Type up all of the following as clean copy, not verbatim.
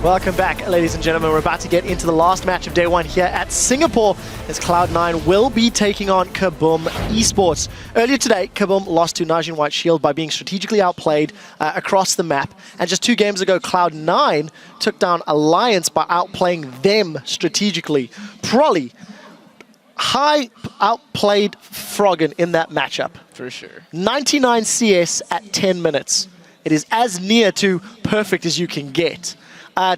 Welcome back, ladies and gentlemen. We're about to get into the last match of day one here at Singapore as Cloud9 will be taking on KaBuM eSports. Earlier today, KaBuM lost to Najin White Shield by being strategically outplayed across the map. And just 2 games ago, Cloud9 took down Alliance by outplaying them strategically. Prolly, High outplayed Froggen in that matchup. For sure. 99 CS at 10 minutes. It is as near to perfect as you can get.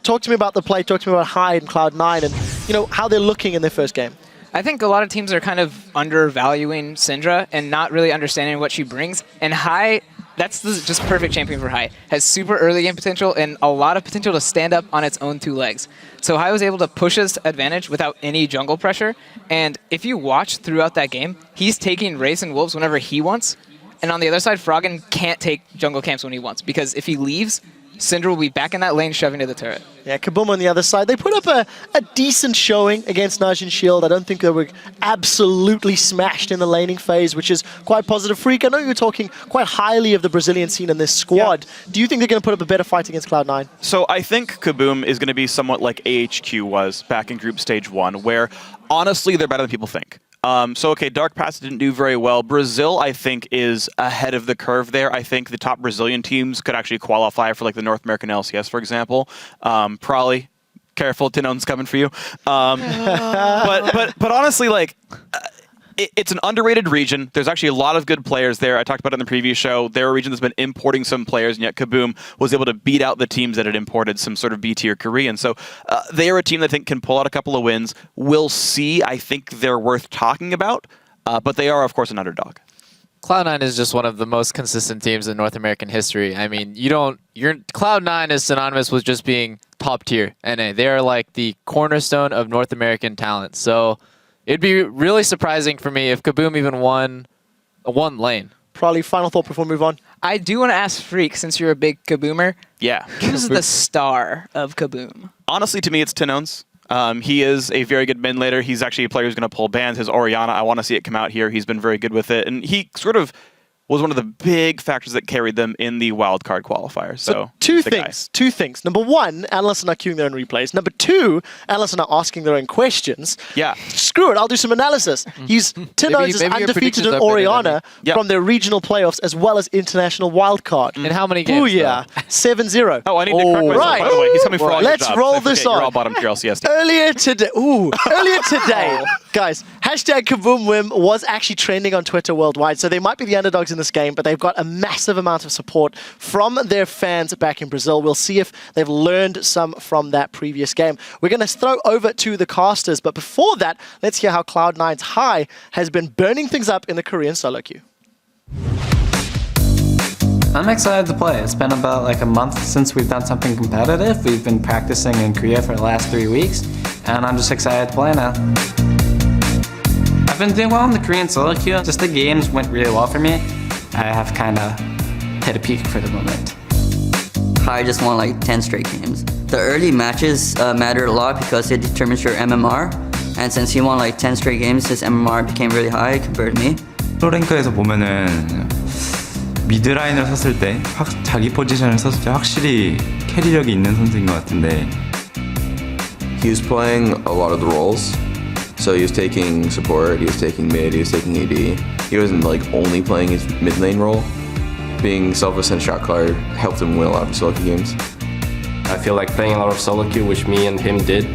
Talk to me about the play, talk to me about High and Cloud9 and how they're looking in their first game. I think a lot of teams are kind of undervaluing Syndra and not really understanding what she brings. And High, that's just perfect champion for High. Has super early game potential and a lot of potential to stand up on its own 2 legs. So High was able to push his advantage without any jungle pressure. And if you watch throughout that game, he's taking Wraiths and Wolves whenever he wants. And on the other side, Froggen can't take jungle camps when he wants, because if he leaves, Syndra will be back in that lane shoving to the turret. Yeah, KaBuM on the other side, they put up a decent showing against Najin Shield. I don't think they were absolutely smashed in the laning phase, which is quite positive. Freak, I know you were talking quite highly of the Brazilian scene in this squad. Yeah. Do you think they're going to put up a better fight against Cloud9? So I think KaBuM is going to be somewhat like AHQ was back in Group Stage 1, where honestly they're better than people think. Okay, Dark Pass didn't do very well. Brazil, I think, is ahead of the curve there. I think the top Brazilian teams could actually qualify for like the North American LCS, for example. Probably, careful, Tinon's coming for you. But honestly, like, it's an underrated region. There's actually a lot of good players there. I talked about it in the previous show. They're a region that's been importing some players, and yet KaBuM was able to beat out the teams that had imported some sort of B-tier Korean. So they are a team that I think can pull out a couple of wins. We'll see. I think they're worth talking about, but they are, of course, an underdog. Cloud9 is just one of the most consistent teams in North American history. I mean, Cloud9 is synonymous with just being top tier NA. They are like the cornerstone of North American talent. So it'd be really surprising for me if KaBuM even won one lane. Probably final thought before we move on. I do want to ask Freak, since you're a big KaBumer. Yeah. Who's the star of KaBuM? Honestly, to me, it's Tinons. He is a very good mid laner. He's actually a player who's going to pull bans. His Orianna, I want to see it come out here. He's been very good with it. And he sort of was one of the big factors that carried them in the wildcard qualifier. So two things. Number one, analysts are not queuing their own replays. Number two, analysts are not asking their own questions. Yeah. Screw it, I'll do some analysis. Tinons is undefeated in Orianna from their regional playoffs as well as international wildcard. In how many games? Booyah. 7-0. Oh, I need to correct myself, by the way. He's coming for all your Let's jobs. roll this on. You're all bottom tier LCS. Earlier today, guys, hashtag KaBuM was actually trending on Twitter worldwide, so they might be the underdogs in this game, but they've got a massive amount of support from their fans back in Brazil. We'll see if they've learned some from that previous game. We're going to throw over to the casters, but before that, let's hear how Cloud9's High has been burning things up in the Korean solo queue. I'm excited to play. It's been about like a month since we've done something competitive. We've been practicing in Korea for the last 3 weeks, and I'm just excited to play now. I've been doing well in the Korean solo queue. Just the games went really well for me. I have kind of hit a peak for the moment. High just won like 10 straight games. The early matches mattered a lot because it determines your MMR. And since he won like 10 straight games, his MMR became really high compared to me. 프로랭크에서 보면은 미드 라인을 섰을 때 자기 포지션을 섰을 때 확실히 캐리력이 있는 선수인 것 같은데. He was playing a lot of the roles. So he was taking support, he was taking mid, he was taking AD. He wasn't like only playing his mid lane role. Being selfless and shot caller helped him win a lot of solo queue games. I feel like playing a lot of solo queue, which me and him did,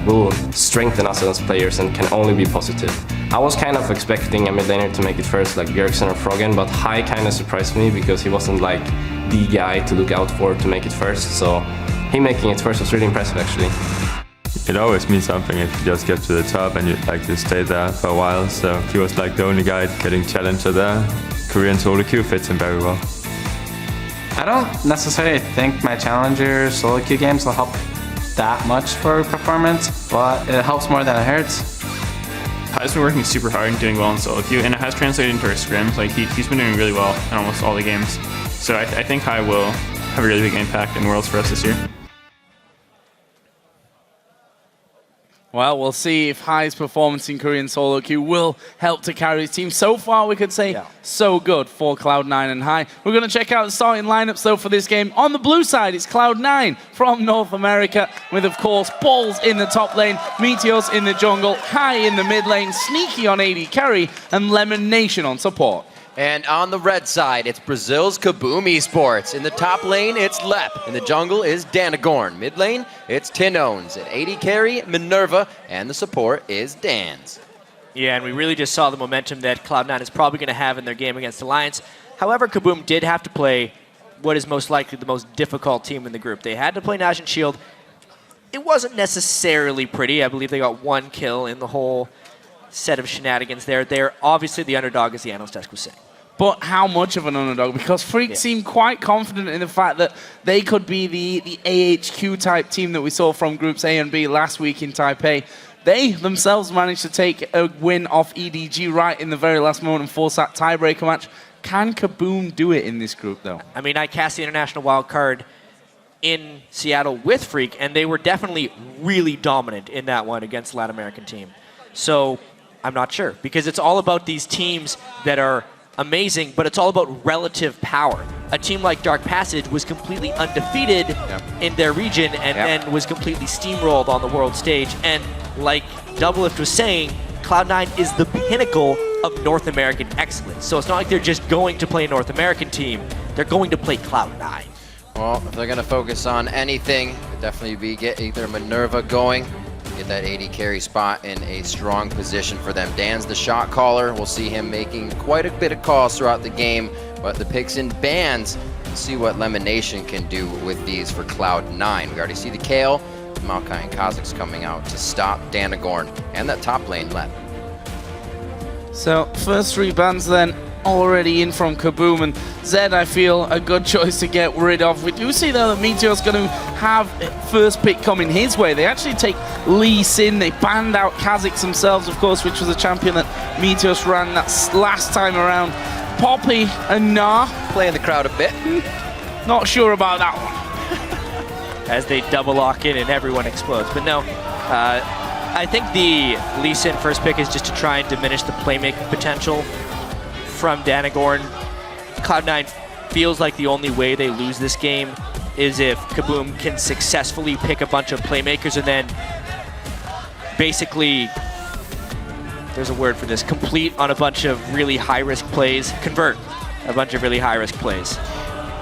will strengthen us as players and can only be positive. I was kind of expecting a mid laner to make it first, like Bjergsen or Froggen, but High kind of surprised me because he wasn't like the guy to look out for to make it first. So him making it first was really impressive, actually. It always means something if you just get to the top and you like to stay there for a while. So he was like the only guy getting challenger there. Korean solo queue fits him very well. I don't necessarily think my challenger solo queue games will help that much for performance, but it helps more than it hurts. High's been working super hard and doing well in solo queue, and it has translated into our scrims. Like he's been doing really well in almost all the games. So I think High will have a really big impact in Worlds for us this year. Well, we'll see if High's performance in Korean solo queue will help to carry his team. So far, we could say so good for Cloud9 and High. We're going to check out the starting lineups, though, for this game. On the blue side, it's Cloud9 from North America, with, of course, Balls in the top lane, Meteors in the jungle, High in the mid lane, Sneaky on AD carry, and Lemon Nation on support. And on the red side, it's Brazil's KaBuM eSports. In the top lane, it's Lep. In the jungle is Danagorn. Mid lane, it's Tinones. At AD carry, Minerva. And the support is Dans. Yeah, and we really just saw the momentum that Cloud9 is probably going to have in their game against Alliance. However, KaBuM did have to play what is most likely the most difficult team in the group. They had to play Naj and Shield. It wasn't necessarily pretty. I believe they got 1 kill in the whole set of shenanigans there. They're obviously the underdog, as the analyst desk was saying. But how much of an underdog? Because Freak seemed quite confident in the fact that they could be the AHQ type team that we saw from groups A and B last week in Taipei. They themselves managed to take a win off EDG right in the very last moment and force that tiebreaker match. Can KaBuM do it in this group, though? I mean, I cast the international wild card in Seattle with Freak, and they were definitely really dominant in that one against the Latin American team. So I'm not sure, because it's all about these teams that are amazing, but it's all about relative power. A team like Dark Passage was completely undefeated in their region and then was completely steamrolled on the world stage. And like Doublelift was saying, Cloud9 is the pinnacle of North American excellence. So it's not like they're just going to play a North American team, they're going to play Cloud9. Well, if they're going to focus on anything, it'd definitely be get either Minerva going, get that AD carry spot in a strong position for them. Dan's the shot caller. We'll see him making quite a bit of calls throughout the game, but the picks and bans, we'll see what Lemon Nation can do with these for Cloud9. We already see the Kale, Maokai and Kazakhs coming out to stop Danagorn and that top lane Lep. So, first 3 bans then already in from KaBuM, and Zed, I feel, a good choice to get rid of. We do see, though, that Meteor's going to have first pick coming his way. They actually take Lee Sin. They banned out Kazakhs themselves, of course, which was a champion that Meteors ran that last time around. Poppy and Nah. Playing the crowd a bit. Not sure about that one. As they double lock in and everyone explodes. But no, I think the Lee Sin first pick is just to try and diminish the playmaking potential from Danagorn. Cloud9 feels like the only way they lose this game is if KaBuM can successfully pick a bunch of playmakers and then basically, there's a word for this, complete on a bunch of really high-risk plays, convert a bunch of really high-risk plays.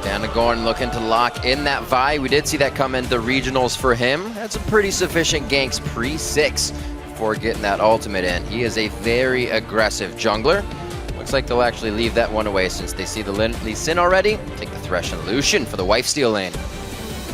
Danagorn looking to lock in that Vi. We did see that come in the regionals for him. That's a pretty sufficient ganks pre-6 before getting that ultimate in. He is a very aggressive jungler. Looks like they'll actually leave that one away since they see the Lee Sin already. Take the Thresh and Lucian for the wife steal lane.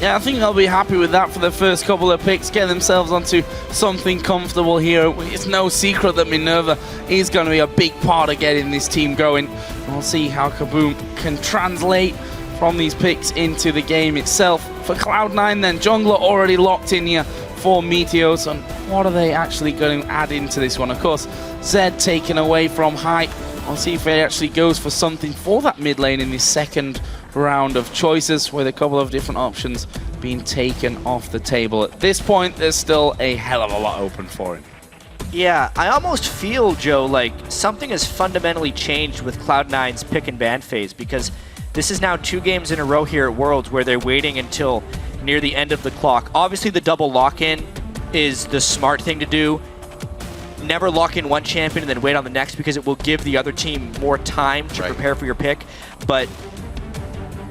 Yeah, I think they'll be happy with that for the first couple of picks, get themselves onto something comfortable here. It's no secret that Minerva is going to be a big part of getting this team going. We'll see how KaBuM can translate from these picks into the game itself. For Cloud9 then, jungler already locked in here for Meteors, and what are they actually going to add into this one? Of course, Zed taken away from High. We'll see if he actually goes for something for that mid lane in this second round of choices, with a couple of different options being taken off the table. At this point, there's still a hell of a lot open for him. Yeah, I almost feel, Joe, like something has fundamentally changed with Cloud9's pick and ban phase, because this is now 2 games in a row here at Worlds where they're waiting until near the end of the clock. Obviously, the double lock-in is the smart thing to do. Never lock in one champion and then wait on the next, because it will give the other team more time to prepare for your pick. But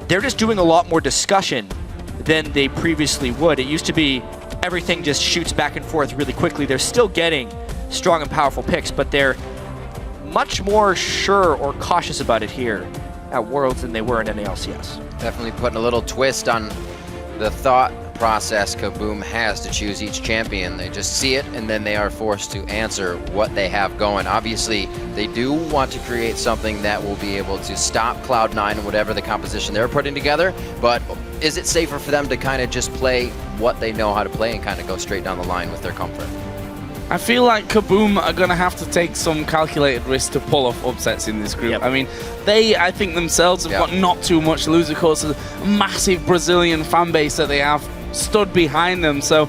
they're just doing a lot more discussion than they previously would. It used to be everything just shoots back and forth really quickly. They're still getting strong and powerful picks, but they're much more sure or cautious about it here at Worlds than they were in NALCS. Definitely putting a little twist on the thought process KaBuM has to choose each champion. They just see it and then they are forced to answer what they have going. Obviously, they do want to create something that will be able to stop Cloud9 and whatever the composition they're putting together, but is it safer for them to kind of just play what they know how to play and kind of go straight down the line with their comfort? I feel like KaBuM are going to have to take some calculated risks to pull off upsets in this group. I mean, they, I think themselves have got not too much to lose. Of course, a massive Brazilian fan base that they have. stood behind them. So,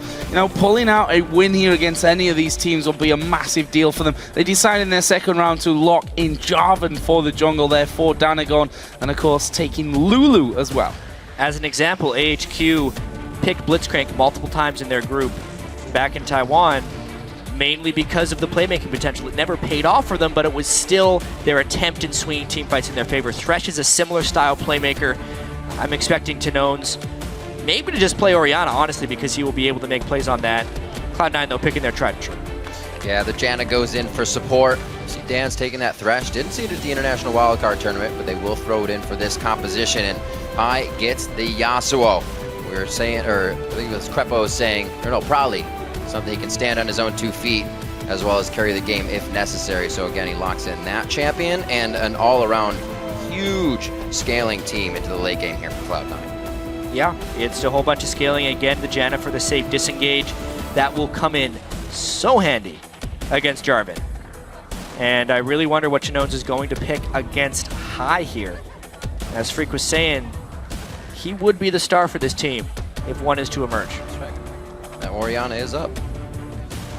pulling out a win here against any of these teams will be a massive deal for them. They decided in their second round to lock in Jarvan for the jungle there for Danagon, and of course taking Lulu as well. As an example, AHQ picked Blitzcrank multiple times in their group back in Taiwan, mainly because of the playmaking potential. It never paid off for them, but it was still their attempt in swinging team fights in their favor. Thresh is a similar style playmaker. I'm expecting Tanones maybe to just play Orianna, honestly, because he will be able to make plays on that. Cloud9, though, picking their tried and true. Yeah, the Janna goes in for support. See Dan's taking that Thresh. Didn't see it at the International Wildcard Tournament, but they will throw it in for this composition, and Hai gets the Yasuo. We were saying, or I think it was Crepo was saying, or no, probably something he can stand on his own 2 feet as well as carry the game if necessary. So again, he locks in that champion and an all-around huge scaling team into the late game here for Cloud9. Yeah, it's a whole bunch of scaling. Again, the Janna for the safe disengage. That will come in so handy against Jarvan. And I really wonder what Chanones is going to pick against Hai here. As Freak was saying, he would be the star for this team if one is to emerge. That's right. That Orianna is up.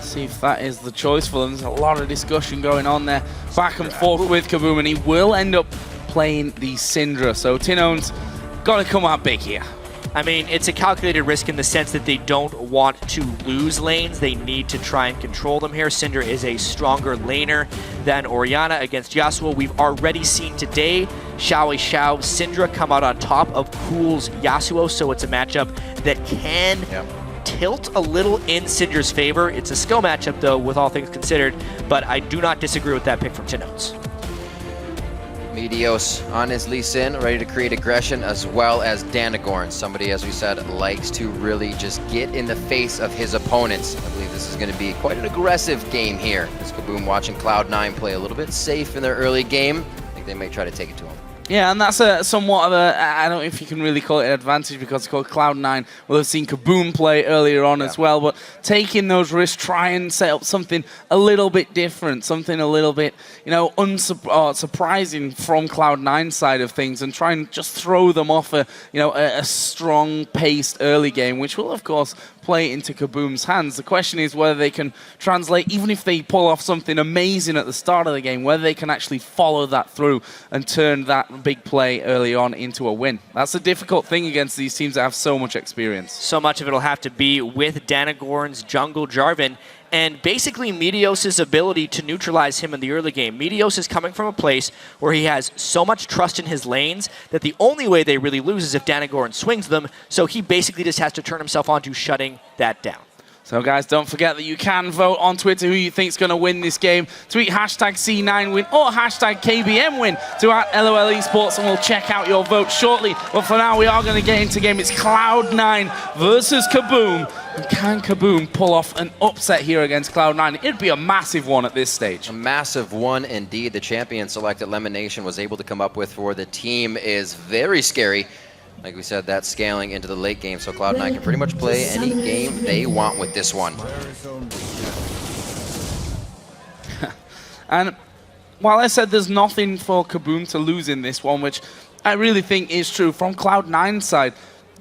See if that is the choice for them. There's a lot of discussion going on there, back and forth with KaBuM, and he will end up playing the Syndra. So Tinone's got to come out big here. I mean, it's a calculated risk in the sense that they don't want to lose lanes. They need to try and control them here. Syndra is a stronger laner than Orianna against Yasuo. We've already seen today Xiao Syndra come out on top of Cool's Yasuo, so it's a matchup that can tilt a little in Syndra's favor. It's a skill matchup, though, with all things considered, but I do not disagree with that pick from Tinones. Meteos on his Lee Sin, ready to create aggression, as well as Danagorn, somebody, as we said, likes to really just get in the face of his opponents. I believe this is going to be quite an aggressive game here. As KaBuM watching Cloud9 play a little bit safe in their early game. I think they may try to take it to him. Yeah, and that's a somewhat of a, I don't know if you can really call it an advantage because it's called Cloud9. We'll have seen KaBuM play earlier on as well, but taking those risks, try and set up something a little bit different, something a little bit, surprising from Cloud9's side of things, and try and just throw them off a strong-paced early game, which will, of course, play into KaBuM's hands. The question is whether they can translate, even if they pull off something amazing at the start of the game, whether they can actually follow that through and turn that big play early on into a win. That's a difficult thing against these teams that have so much experience. So much of it will have to be with Danagorn's jungle Jarvan, and basically Meteos' ability to neutralize him in the early game. Meteos is coming from a place where he has so much trust in his lanes that the only way they really lose is if Danagorn swings them, so he basically just has to turn himself on to shutting that down. So guys, don't forget that you can vote on Twitter who you think is going to win this game. Tweet hashtag C9win or hashtag KBM win to @LOL eSports, and we'll check out your vote shortly. But for now, we are going to get into game. It's Cloud9 versus KaBuM. And can KaBuM pull off an upset here against Cloud9? It'd be a massive one at this stage. A massive one indeed. The champion select elimination was able to come up with for the team is very scary. Like we said, that's scaling into the late game, so Cloud9 can pretty much play any game they want with this one. And while I said there's nothing for KaBuM to lose in this one, which I really think is true, from Cloud9's side,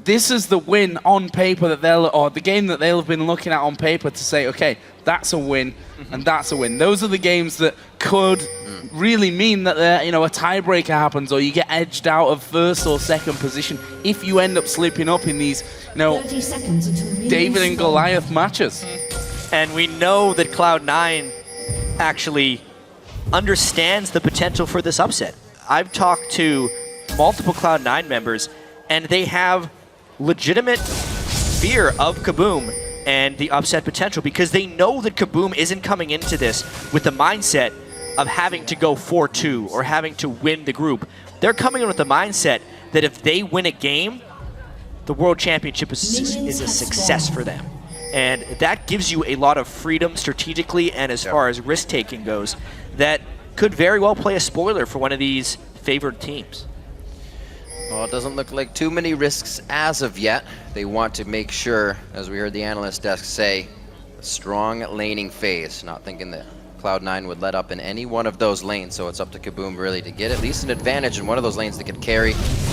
this is the win on paper that or the game that they'll have been looking at on paper to say, okay, that's a win and that's a win. Those are the games that could really mean that a tiebreaker happens, or you get edged out of first or second position if you end up slipping up in these, David and Goliath matches. And we know that Cloud9 actually understands the potential for this upset. I've talked to multiple Cloud9 members, and they have legitimate fear of KaBuM and the upset potential, because they know that KaBuM isn't coming into this with the mindset of having to go 4-2 or having to win the group. They're coming in with the mindset that if they win a game, the World Championship is a success for them. And that gives you a lot of freedom strategically and as far as risk-taking goes that could very well play a spoiler for one of these favored teams. Well, it doesn't look like too many risks as of yet. They want to make sure, as we heard the analyst desk say, a strong laning phase. Not thinking that Cloud9 would let up in any one of those lanes, so it's up to KaBuM really to get at least an advantage in one of those lanes that could carry,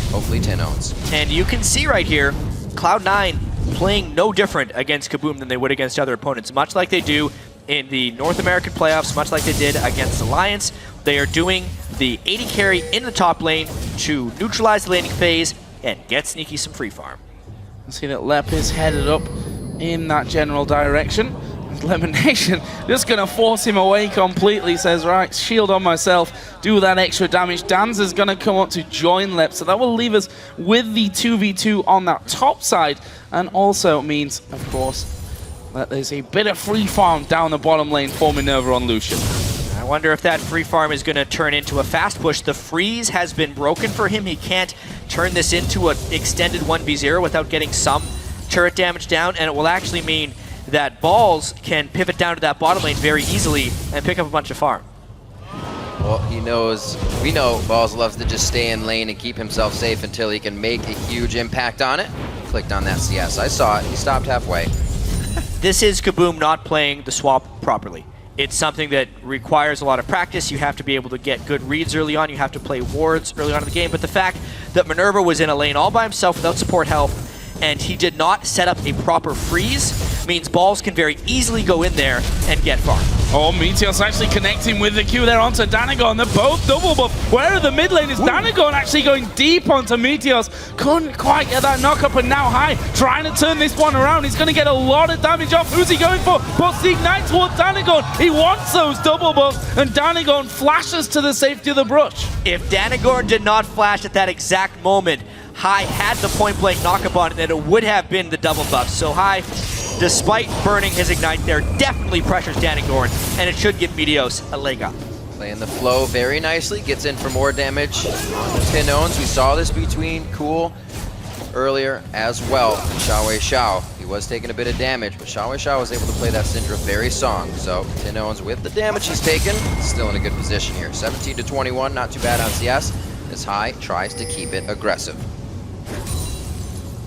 hopefully, Tinones. And you can see right here, Cloud9 playing no different against KaBuM than they would against other opponents, much like they do in the North American playoffs, much like they did against Alliance. They are doing the 80 carry in the top lane to neutralize the laning phase and get Sneaky some free farm. I see that Lep is headed up in that general direction. Elimination just going to force him away completely. Says, right, shield on myself, do that extra damage. Danz is going to come up to join Lep, so that will leave us with the 2v2 on that top side, and also means, of course, that there's a bit of free farm down the bottom lane for Minerva on Lucian. I wonder if that free farm is going to turn into a fast push. The freeze has been broken for him. He can't turn this into an extended 1v0 without getting some turret damage down, and it will actually mean that Balls can pivot down to that bottom lane very easily and pick up a bunch of farm. Well, he knows, we know Balls loves to just stay in lane and keep himself safe until he can make a huge impact on it. Clicked on that CS. I saw it. He stopped halfway. This is KaBuM not playing the swap properly. It's something that requires a lot of practice. You have to be able to get good reads early on. You have to play wards early on in the game. But the fact that Minerva was in a lane all by himself without support health, and he did not set up a proper freeze, means Balls can very easily go in there and get farm. Oh, Meteor's actually connecting with the Q there onto Danagon. They're both double buff. Where are the mid lane? Is Danagon actually going deep onto Meteors? Couldn't quite get that knock up, and now High trying to turn this one around. He's going to get a lot of damage off. Who's he going for? Puts the Ignite towards Danagon. He wants those double buffs, and Danagon flashes to the safety of the brush. If Danagon did not flash at that exact moment, High had the point blank knock-up on it, and it would have been the double buff. So High, despite burning his Ignite there, definitely pressures Danagon, and it should give Meteos a leg up. Playing the flow very nicely, gets in for more damage on the Tinones. We saw this between Cool earlier as well. Xiao, he was taking a bit of damage, but Xiao was able to play that Syndra very strong. So Tinones, with the damage he's taken, still in a good position here. 17 to 21, not too bad on CS. As High tries to keep it aggressive.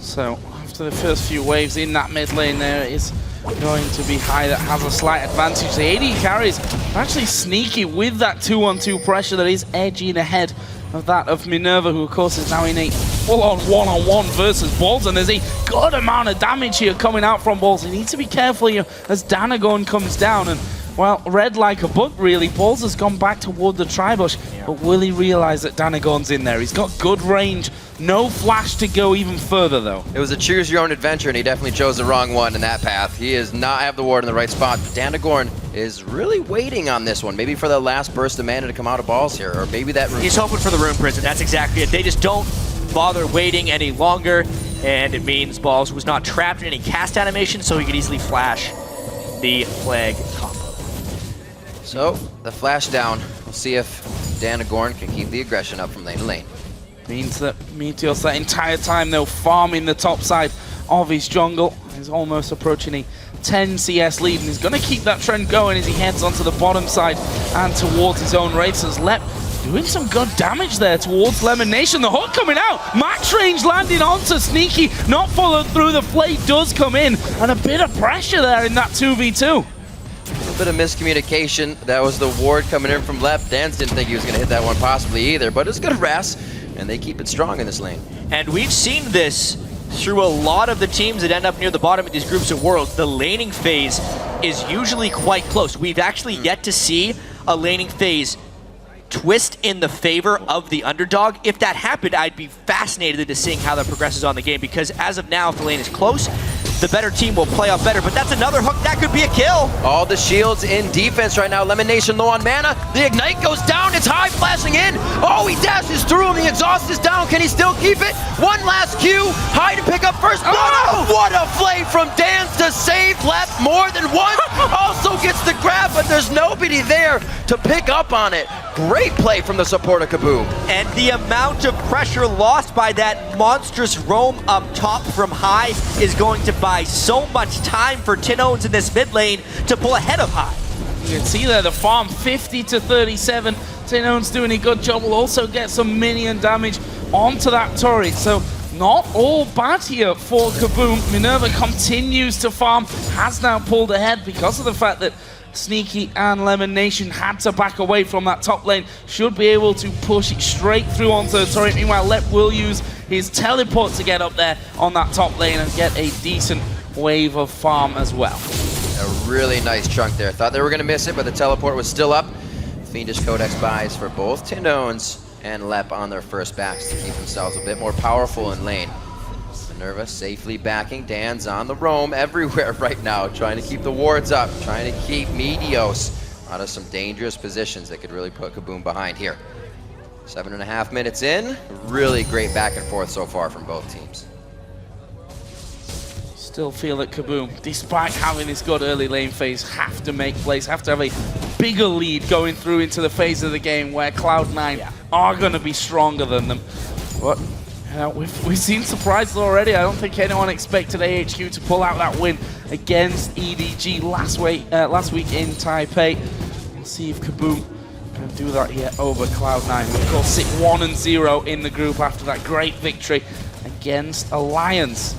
So after the first few waves in that mid lane, there is going to be High that has a slight advantage. The AD carries are actually sneaky with that 2-on-2 pressure that is edging ahead of that of Minerva, who of course is now in a full-on one-on-one versus Balls, and there's a good amount of damage here coming out from Balls. He needs to be careful here as Danagon comes down, and well, read like a book really. Balls has gone back toward the Tribush, but will he realize that Danagon's in there? He's got good range, no flash to go even further though. It was a choose your own adventure, and he definitely chose the wrong one in that path. He does not have the ward in the right spot, but Danagon is really waiting on this one. Maybe for the last burst of mana to come out of Balls here, or maybe that rune. He's hoping for the Rune Prison, that's exactly it. They just don't bother waiting any longer, and it means Balls was not trapped in any cast animation, so he could easily flash the Flag combo. So, the flash down. We'll see if Danagon can keep the aggression up from lane to lane. Means that Meteos that entire time though farming the top side of his jungle. He's almost approaching a 10 CS lead, and he's going to keep that trend going as he heads onto the bottom side and towards his own racers. Lep doing some good damage there towards Lemon Nation. The hook coming out. Max range landing onto Sneaky. Not followed through. The flay does come in, and a bit of pressure there in that 2v2. A bit of miscommunication. That was the ward coming in from Lep. Danz didn't think he was going to hit that one possibly either, but it's good harass, and they keep it strong in this lane. And we've seen this through a lot of the teams that end up near the bottom of these groups of worlds. The laning phase is usually quite close. We've actually yet to see a laning phase twist in the favor of the underdog. If that happened, I'd be fascinated into seeing how that progresses on the game, because as of now, if the lane is close, the better team will play off better. But that's another hook. That could be a kill. All the shields in defense right now. Lemon Nation low on mana. The Ignite goes down. It's High flashing in. Oh, he dashes through him. The exhaust is down. Can he still keep it? One last Q. High to pick up first blood. Oh! What a play from Danz to save Lep more than once. Also gets the grab, but there's nobody there to pick up on it. Great play from the support of KaBuM. And the amount of pressure lost by that monstrous roam up top from High is going to buy so much time for Tinones in this mid lane to pull ahead of High. You can see there the farm 50 to 37. Tinones doing a good job. Will also get some minion damage onto that turret. So not all bad here for KaBuM. Minerva continues to farm, has now pulled ahead because of the fact that Sneaky and Lemon Nation had to back away from that top lane. Should be able to push it straight through onto the turret. Meanwhile, Lep will use his teleport to get up there on that top lane and get a decent wave of farm as well. A really nice chunk there. Thought they were going to miss it, but the teleport was still up. Fiendish Codex buys for both Tinones and Lep on their first backs to keep themselves a bit more powerful in lane. Minerva safely backing. Dan's on the roam everywhere right now, trying to keep the wards up, trying to keep Meteos out of some dangerous positions that could really put KaBuM behind here. 7.5 minutes in. Really great back and forth so far from both teams. Still feel that KaBuM, despite having this good early lane phase, have to make plays, have to have a bigger lead going through into the phase of the game where Cloud9 are going to be stronger than them. But we've seen surprises already. I don't think anyone expected AHQ to pull out that win against EDG last week in Taipei. We'll see if KaBuM can do that here over Cloud9. Of course, sit 1-0 in the group after that great victory against Alliance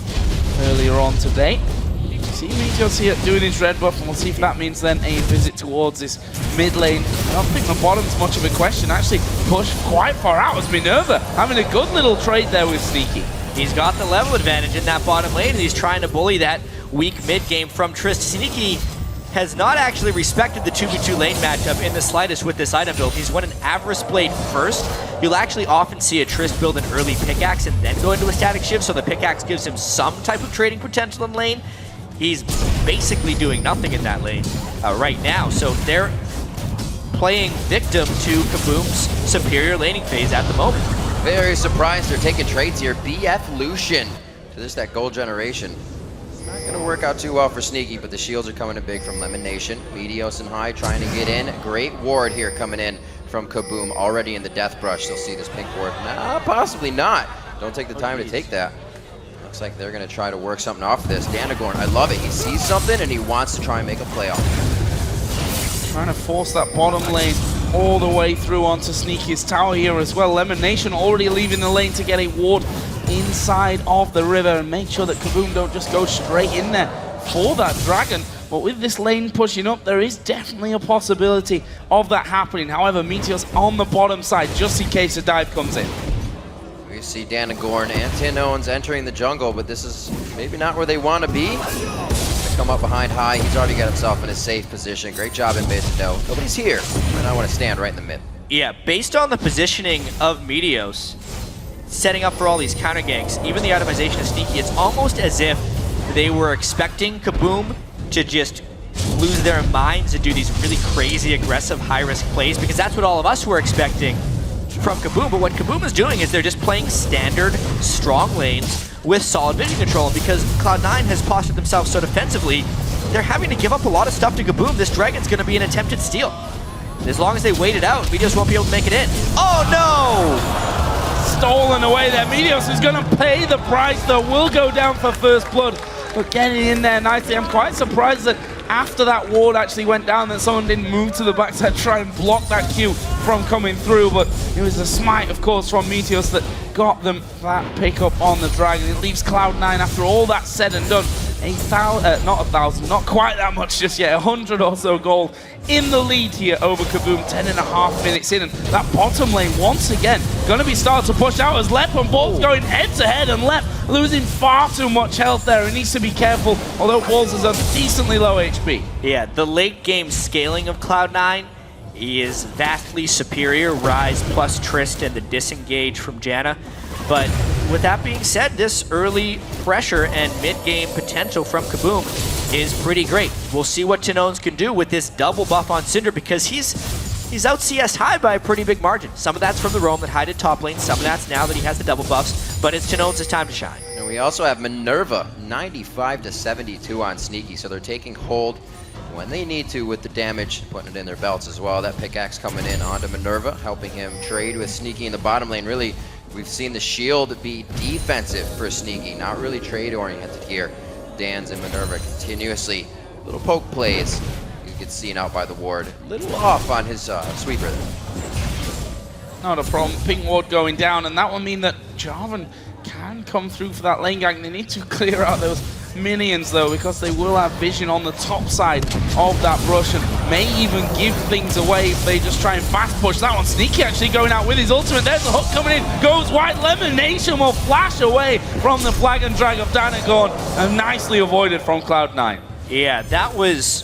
earlier on today. You can see Meteos here doing his red buff, and we'll see if that means then a visit towards this mid lane. I don't think the bottom's much of a question. Actually pushed quite far out as Minerva having a good little trade there with Sneaky. He's got the level advantage in that bottom lane, and he's trying to bully that weak mid game from Trist. Sneaky has not actually respected the 2v2 lane matchup in the slightest with this item build. He's won an Avarice Blade first. You'll actually often see a Trist build an early pickaxe and then go into a static shiv, so the pickaxe gives him some type of trading potential in lane. He's basically doing nothing in that lane right now, so they're playing victim to KaBuM's superior laning phase at the moment. Very surprised they're taking trades here. BF Lucian to just that gold generation. Not going to work out too well for Sneaky, but the shields are coming in big from Lemon Nation. Meteos and High trying to get in. Great ward here coming in from KaBuM, already in the death brush. They'll see this pink ward. Nah, possibly not. Don't take the time to take that. Looks like they're going to try to work something off of this. Danagorn, I love it. He sees something and he wants to try and make a play off. Trying to force that bottom lane all the way through onto Sneaky's tower here as well. Lemon Nation already leaving the lane to get a ward inside of the river and make sure that KaBuM don't just go straight in there for that dragon. But with this lane pushing up, there is definitely a possibility of that happening. However, Meteos on the bottom side, just in case a dive comes in. We see Danagorn and Tinones entering the jungle, but this is maybe not where they want to be. Come up behind High. He's already got himself in a safe position. Great job in mid. No, nobody's here. And I want to stand right in the mid. Yeah, based on the positioning of Meteos, setting up for all these counter ganks, even the itemization of Sneaky, it's almost as if they were expecting KaBuM to just lose their minds and do these really crazy, aggressive, high-risk plays, because that's what all of us were expecting from KaBuM. But what KaBuM is doing is they're just playing standard, strong lanes with solid vision control. And because Cloud9 has postured themselves so defensively, they're having to give up a lot of stuff to KaBuM. This dragon's going to be an attempted steal. And as long as they wait it out, Meteos won't be able to make it in. Oh no! Stolen away there. Meteos is going to pay the price, though. Will go down for first blood. But getting in there nicely. I'm quite surprised that after that ward actually went down, that someone didn't move to the backside, try and block that Q from coming through. But it was a smite, of course, from Meteos that got them that pickup on the dragon. It leaves Cloud9, after all that said and done, not 1,000, not quite that much just yet, 100 or so gold in the lead here over KaBuM, 10.5 minutes in. And that bottom lane, once again, going to be starting to push out as Lep and Balls going head to head, and Lep losing far too much health there. He needs to be careful, although Balls is on decently low HP. Yeah, the late game scaling of Cloud9 is vastly superior. Rise plus Trist and the disengage from Janna. But with that being said, this early pressure and mid-game potential from KaBuM is pretty great. We'll see what Tinones can do with this double buff on Cinder, because he's out CS High by a pretty big margin. Some of that's from the roam that High did top lane, some of that's now that he has the double buffs, but it's Tinones' time to shine. And we also have Minerva, 95-72 on Sneaky, so they're taking hold when they need to with the damage, putting it in their belts as well. That pickaxe coming in onto Minerva, helping him trade with Sneaky in the bottom lane. Really, we've seen the shield be defensive for Sneaky, not really trade-oriented here. Dan's and Minerva continuously little poke plays. He gets seen out by the ward. Little off on his sweeper there. Not a problem. Pink ward going down, and that will mean that Jarvan can come through for that lane gang. They need to clear out those minions, though, because they will have vision on the top side of that brush. And may even give things away if they just try and fast push that one. Sneaky actually going out with his ultimate. There's the hook coming in. Goes wide. Lemon Nation will flash away from the flag and drag of Danagon, and nicely avoided from Cloud9. Yeah, that was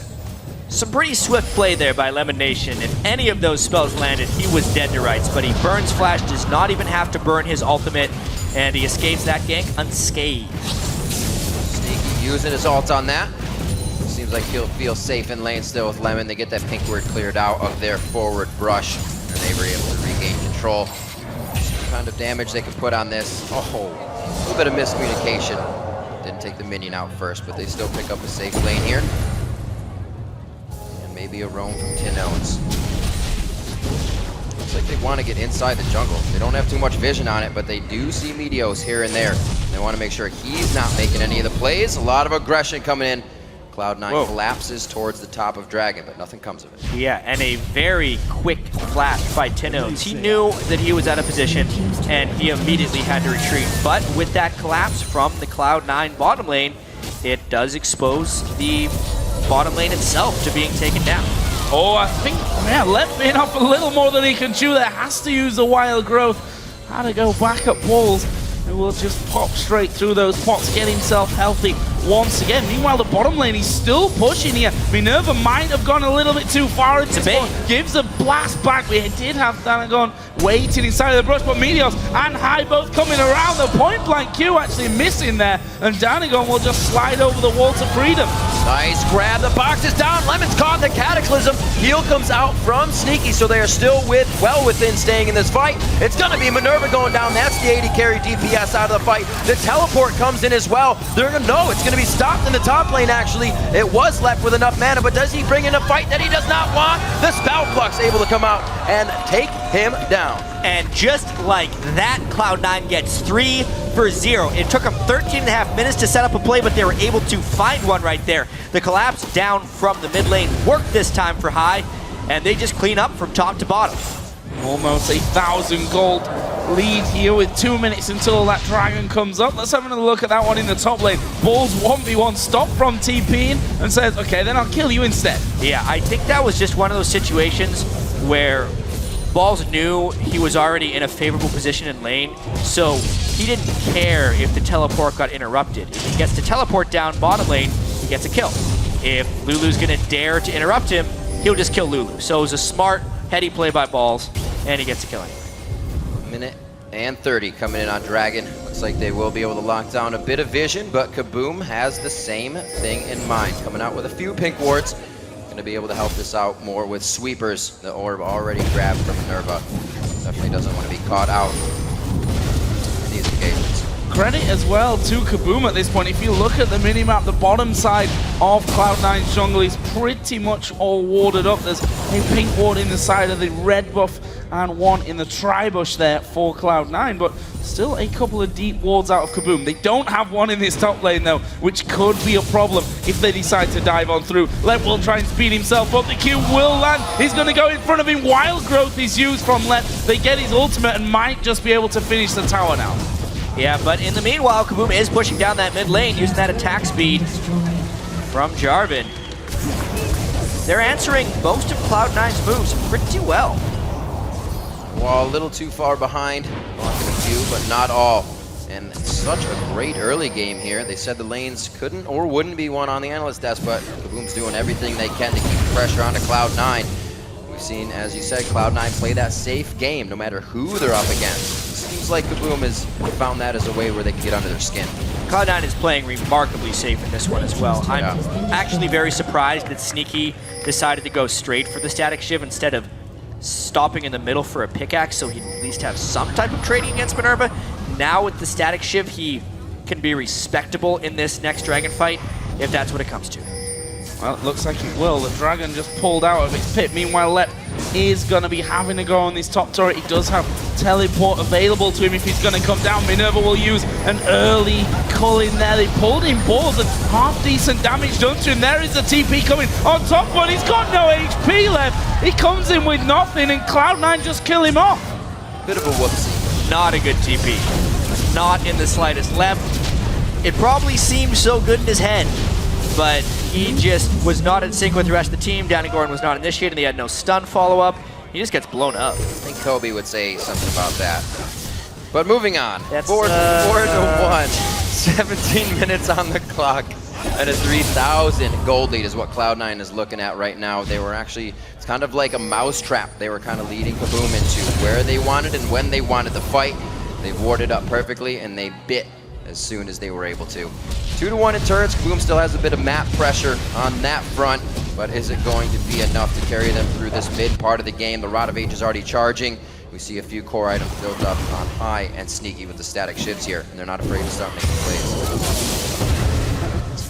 some pretty swift play there by Lemon Nation. If any of those spells landed, he was dead to rights, but he burns Flash, does not even have to burn his ultimate, and he escapes that gank unscathed. Sneaky using his ult on that. Seems like he'll feel safe in lane still with Lemon. They get that pink word cleared out of their forward brush, and they were able to regain control. Some kind of damage they can put on this. Oh, a little bit of miscommunication. Didn't take the minion out first, but they still pick up a safe lane here. Maybe a roam from Tinones. Looks like they want to get inside the jungle. They don't have too much vision on it, but they do see Meteos here and there. They want to make sure he's not making any of the plays. A lot of aggression coming in. Cloud9 collapses towards the top of Dragon, but nothing comes of it. Yeah, and a very quick flash by Tinones. He knew that he was out of position, and he immediately had to retreat. But with that collapse from the Cloud9 bottom lane, it does expose the bottom lane itself to being taken down. Oh, I think, man, left being off a little more than he can chew there. Has to use the wild growth. How to go back at walls. And will just pop straight through those pots, get himself healthy once again. Meanwhile, the bottom lane, he's still pushing here. Minerva might have gone a little bit too far into this one. Gives a blast back. We did have Danagon waiting inside of the brush, but Meteos and High both coming around. The point blank Q actually missing there, and Danagon will just slide over the wall to freedom. Nice grab, the box is down. Lemon's caught in the Cataclysm. Heal comes out from Sneaky, so they are still well within staying in this fight. It's gonna be Minerva going down. That's the 80 carry DPS out of the fight. The teleport comes in as well. They're gonna know it's gonna be stopped in the top lane actually. It was left with enough mana, but does he bring in a fight that he does not want? The Spell Flux able to come out and take him down. And just like that, Cloud9 gets 3 for 0. It took them 13.5 minutes to set up a play, but they were able to find one right there. The collapse down from the mid lane worked this time for High, and they just clean up from top to bottom. Almost 1,000 gold lead here with 2 minutes until that dragon comes up. Let's have another look at that one in the top lane. Balls 1v1 stop from TPing and says, okay, then I'll kill you instead. Yeah, I think that was just one of those situations where Balls knew he was already in a favorable position in lane, so he didn't care if the teleport got interrupted. If he gets to teleport down bottom lane, he gets a kill. If Lulu's gonna dare to interrupt him, he'll just kill Lulu. So it was a smart, heady play by Balls, and he gets a kill anyway. Minute and 30 coming in on Dragon. Looks like they will be able to lock down a bit of vision, but KaBuM has the same thing in mind. Coming out with a few pink wards. Going to be able to help this out more with sweepers. The orb already grabbed from Minerva. Definitely doesn't want to be caught out in these occasions. Credit as well to KaBuM at this point. If you look at the minimap, the bottom side of Cloud9's jungle is pretty much all warded up. There's a pink ward in the side of the red buff and one in the tri-bush there for Cloud9, but still a couple of deep wards out of KaBuM. They don't have one in this top lane though, which could be a problem if they decide to dive on through. Let will try and speed himself up. The Q will land. He's going to go in front of him. Wild growth is used from Let. They get his ultimate and might just be able to finish the tower now. Yeah, but in the meanwhile, KaBuM is pushing down that mid lane using that attack speed from Jarvan. They're answering most of Cloud9's moves pretty well. Well, a little too far behind. Blocking a few, but not all. And such a great early game here. They said the lanes couldn't or wouldn't be won on the analyst desk, but KaBuM's doing everything they can to keep the pressure onto Cloud9. We've seen, as you said, Cloud9 play that safe game no matter who they're up against. Seems like KaBuM has found that as a way where they can get under their skin. Cloud9 is playing remarkably safe in this one as well. I'm actually very surprised that Sneaky decided to go straight for the Static Shiv instead of stopping in the middle for a pickaxe, so he'd at least have some type of trading against Minerva. Now with the Static Shiv, he can be respectable in this next dragon fight, if that's what it comes to. Well, it looks like he will. The dragon just pulled out of its pit. Meanwhile, Let is going to be having a go on this top turret. He does have teleport available to him if he's going to come down. Minerva will use an early cull in there. They pulled in balls and half-decent damage done to him. There is the TP coming on top, but he's got no HP left. He comes in with nothing, and Cloud9 just kill him off. Bit of a whoopsie. Not a good TP. Not in the slightest. Left, it probably seemed so good in his head, but he just was not in sync with the rest of the team. Danny Gordon was not initiating. They had no stun follow-up. He just gets blown up. I think Kobe would say something about that. But moving on, That's, 4-1, 17 minutes on the clock, and a 3,000 gold lead is what Cloud9 is looking at right now. They were actually, it's kind of like a mousetrap. They were kind of leading KaBuM into where they wanted and when they wanted to fight. They warded up perfectly, and they bit as soon as they were able to. 2-1 in turrets. KaBuM still has a bit of map pressure on that front, but is it going to be enough to carry them through this mid part of the game? The Rod of Age is already charging. We see a few core items built up on High and Sneaky with the static shivs here, and they're not afraid to start making plays.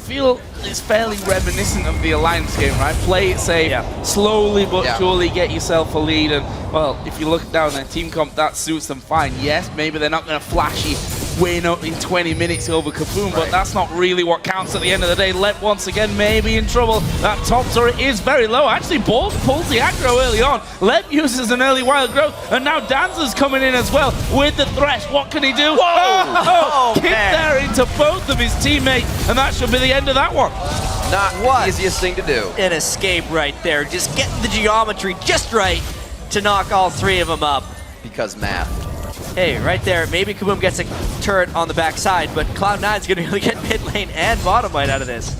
Feel is fairly reminiscent of the Alliance game, right? Play it safe, slowly but surely get yourself a lead, and well, if you look down their team comp, that suits them fine. Yes, maybe they're not going to flashy win up in 20 minutes over KaBuM, but that's not really what counts at the end of the day. Lep once again may be in trouble. That top turret is very low. Actually, Balls pulls the aggro early on. Lep uses an early wild growth, and now Danzer's coming in as well with the Thresh. What can he do? Whoa! Kick there into both of his teammates, and that should be the end of that one. Not the easiest thing to do. An escape right there. Just getting the geometry just right to knock all three of them up. Because math. Hey, right there, maybe KaBuM gets a turret on the backside, but Cloud9's going to really get mid lane and bottom lane out of this.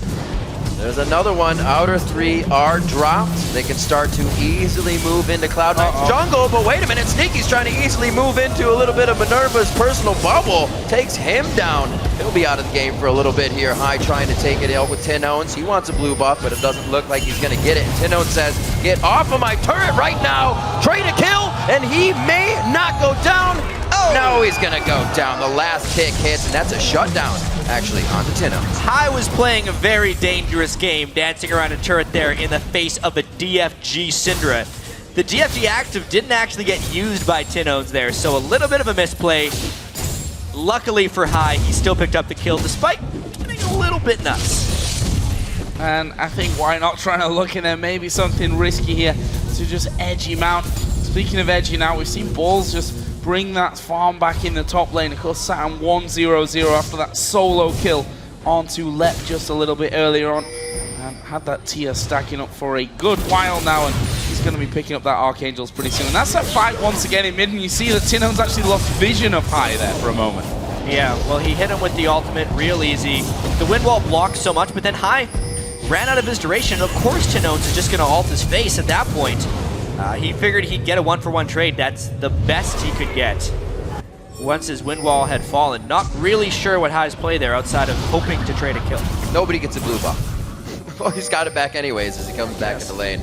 There's another one. Outer 3 are dropped. They can start to easily move into Cloud9's jungle, but wait a minute, Sneaky's trying to easily move into a little bit of Minerva's personal bubble. Takes him down. He'll be out of the game for a little bit here. High trying to take it out with Tinones. He wants a blue buff, but it doesn't look like he's going to get it. And Tinone says, get off of my turret right now. Trade a kill, and he may not go down. No, he's going to go down. The last tick hits, and that's a shutdown, actually, on the Tinones. High was playing a very dangerous game, dancing around a turret there in the face of a DFG Syndra. The DFG active didn't actually get used by Tinones there, so a little bit of a misplay. Luckily for High, he still picked up the kill, despite getting a little bit nuts. And I think why not trying to look in there, maybe something risky here to just edge him out. Speaking of edging out, we've seen Balls just bring that farm back in the top lane. Of course, sat on 1-0-0 after that solo kill onto Lep just a little bit earlier on. And had that tier stacking up for a good while now, and he's going to be picking up that Archangels pretty soon. And that's that fight once again in mid, and you see that Tinone's actually lost vision of High there for a moment. Yeah, well, he hit him with the ultimate real easy. The wind wall blocked so much, but then High ran out of his duration. Of course, Tinone's is just going to ult his face at that point. He figured he'd get a 1-for-1 trade. That's the best he could get once his wind wall had fallen. Not really sure what High's play there outside of hoping to trade a kill. Nobody gets a blue buff. Well, he's got it back anyways as he comes back in the lane.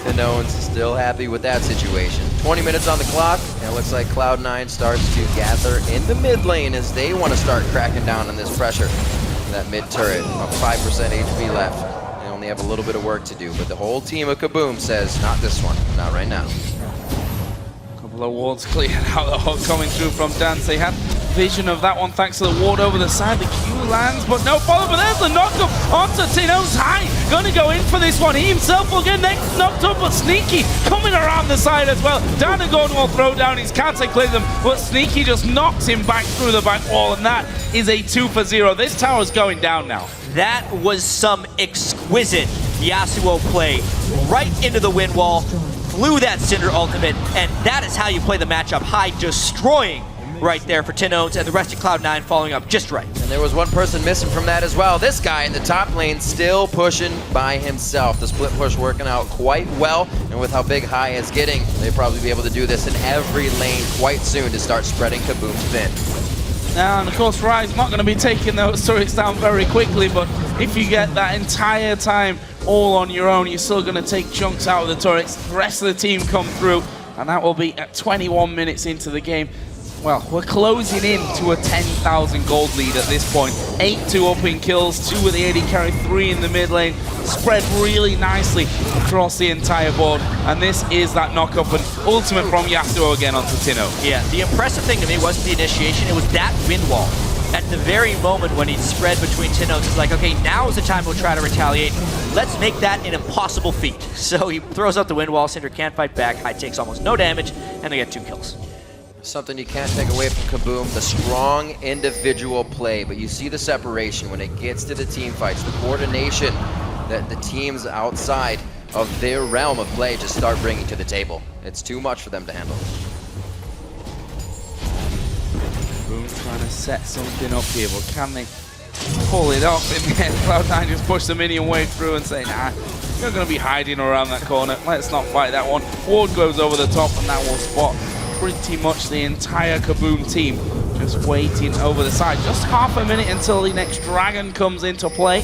Tinone's still happy with that situation. 20 minutes on the clock, and it looks like Cloud9 starts to gather in the mid lane as they want to start cracking down on this pressure. That mid turret, about 5% HP left. They have a little bit of work to do, but the whole team of KaBuM says, not this one, not right now. Couple of wards cleared out, the hook coming through from Dance. They had vision of that one thanks to the ward over the side. The Q lands, but no follow, but there's the knockup onto Tinone's High. Gonna go in for this one. He himself will get next knocked up, but Sneaky coming around the side as well. Danny Gordon will throw down his cataclysm, but Sneaky just knocks him back through the back wall, and that is a 2-for-0. This tower's going down now. That was some exquisite Yasuo play. Right into the wind wall, flew that Cinder ultimate, and that is how you play the matchup. High destroying right there for Tinones, and the rest of Cloud9 following up just right. And there was one person missing from that as well. This guy in the top lane still pushing by himself. The split push working out quite well, and with how big High is getting, they'll probably be able to do this in every lane quite soon to start spreading KaBuM's thin. Now, and of course, Rye's not going to be taking those turrets down very quickly, but if you get that entire time all on your own, you're still going to take chunks out of the turrets. The rest of the team come through, and that will be at 21 minutes into the game. Well, we're closing in to a 10,000 gold lead at this point. 8-2 up in kills, 2 with the AD carry, 3 in the mid lane. Spread really nicely across the entire board. And this is that knock-up and ultimate from Yasuo again onto Tino. Yeah, the impressive thing to me wasn't the initiation, it was that wind wall. At the very moment when he spread between Tinones, it's like, okay, now is the time we'll try to retaliate. Let's make that an impossible feat. So he throws out the wind wall, Cinder can't fight back, High takes almost no damage, and they get 2 kills. Something you can't take away from KaBuM, the strong individual play, but you see the separation when it gets to the team fights, the coordination that the teams outside of their realm of play just start bringing to the table. It's too much for them to handle. KaBuM trying to set something up here, but can they pull it off in the end? Cloud9 just push the minion wave through and say, nah, you're going to be hiding around that corner. Let's not fight that one. Ward goes over the top, and that will spot pretty much the entire KaBuM team just waiting over the side. Just half a minute until the next dragon comes into play.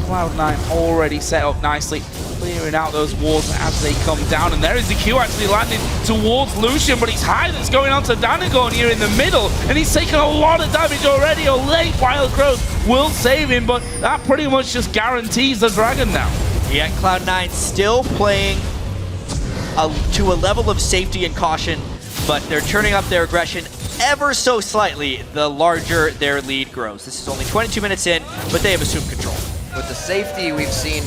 Cloud9 already set up nicely, clearing out those wards as they come down. And there is the Q actually landing towards Lucian, but he's high that's going on to Danagorn here in the middle, and he's taken a lot of damage already. A late Wild Growth will save him, but that pretty much just guarantees the dragon now. Yeah, Cloud9 still playing to a level of safety and caution, but they're turning up their aggression ever so slightly the larger their lead grows. This is only 22 minutes in, but they have assumed control. With the safety we've seen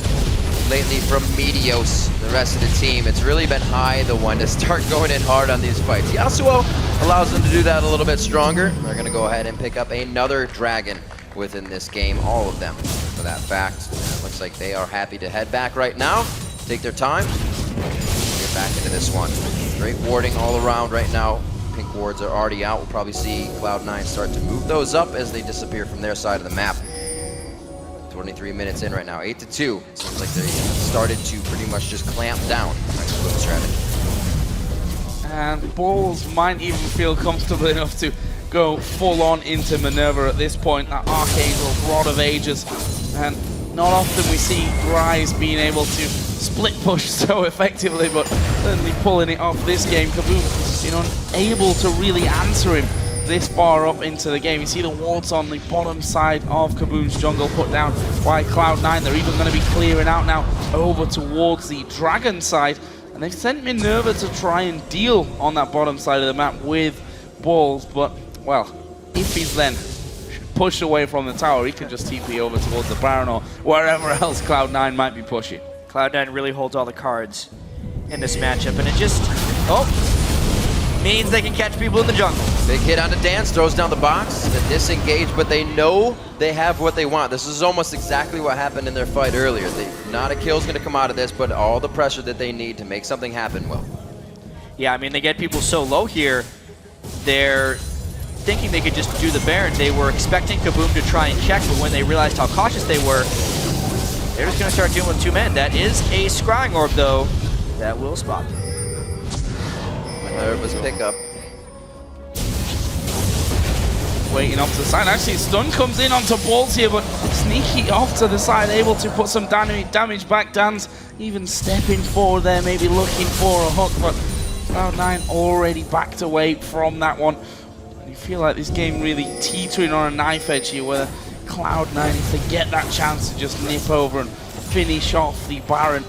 lately from Meteos, the rest of the team, it's really been High the one to start going in hard on these fights. Yasuo allows them to do that a little bit stronger. They're going to go ahead and pick up another dragon within this game, all of them, for that fact. It looks like they are happy to head back right now, take their time, get back into this one. Great warding all around right now. Pink wards are already out. We'll probably see Cloud9 start to move those up as they disappear from their side of the map. 23 minutes in right now, 8-2. Seems like they started to pretty much just clamp down with the strategy. And Balls might even feel comfortable enough to go full on into Minerva at this point. That Archangel, Rod of Ages, and not often we see Rise being able to split push so effectively, but certainly pulling it off this game. KaBuM, you know, unable to really answer him this far up into the game. You see the wards on the bottom side of KaBuM's jungle put down by Cloud9. They're even going to be clearing out now over towards the dragon side, and they've sent Minerva to try and deal on that bottom side of the map with Balls, but, well, if he's then pushed away from the tower, he can just TP over towards the Baron or wherever else Cloud9 might be pushing. Cloud9 really holds all the cards in this matchup, and it just, means they can catch people in the jungle. Big hit onto Dance, throws down the box, the disengage, but they know they have what they want. This is almost exactly what happened in their fight earlier. Not a kill's going to come out of this, but all the pressure that they need to make something happen will. Yeah, I mean, they get people so low here, they're thinking they could just do the Baron. They were expecting KaBuM to try and check, but when they realized how cautious they were, they're just going to start dealing with two men. That is a Scrying Orb, though, that will spot them. Minerva's pickup. Waiting off to the side. Actually, stun comes in onto Balls here, but sneaky off to the side, able to put some damage back. Dan's even stepping forward there, maybe looking for a hook, but Cloud9 already backed away from that one. You feel like this game really teetering on a knife edge here, where Cloud9, if they get that chance to just nip over and finish off the Baron,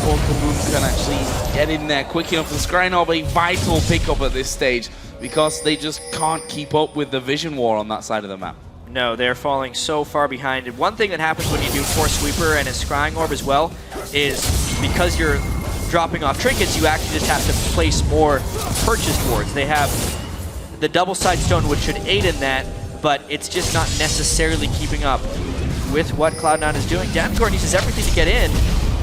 or KaBuM can actually get in there quick enough. The Scrying Orb, a vital pickup at this stage, because they just can't keep up with the vision war on that side of the map. No, they're falling so far behind. And one thing that happens when you do Force Sweeper and a Scrying Orb as well is because you're dropping off trinkets, you actually just have to place more purchased wards. They have the double side stone, which should aid in that, but it's just not necessarily keeping up with what Cloud9 is doing. Danagorn uses everything to get in.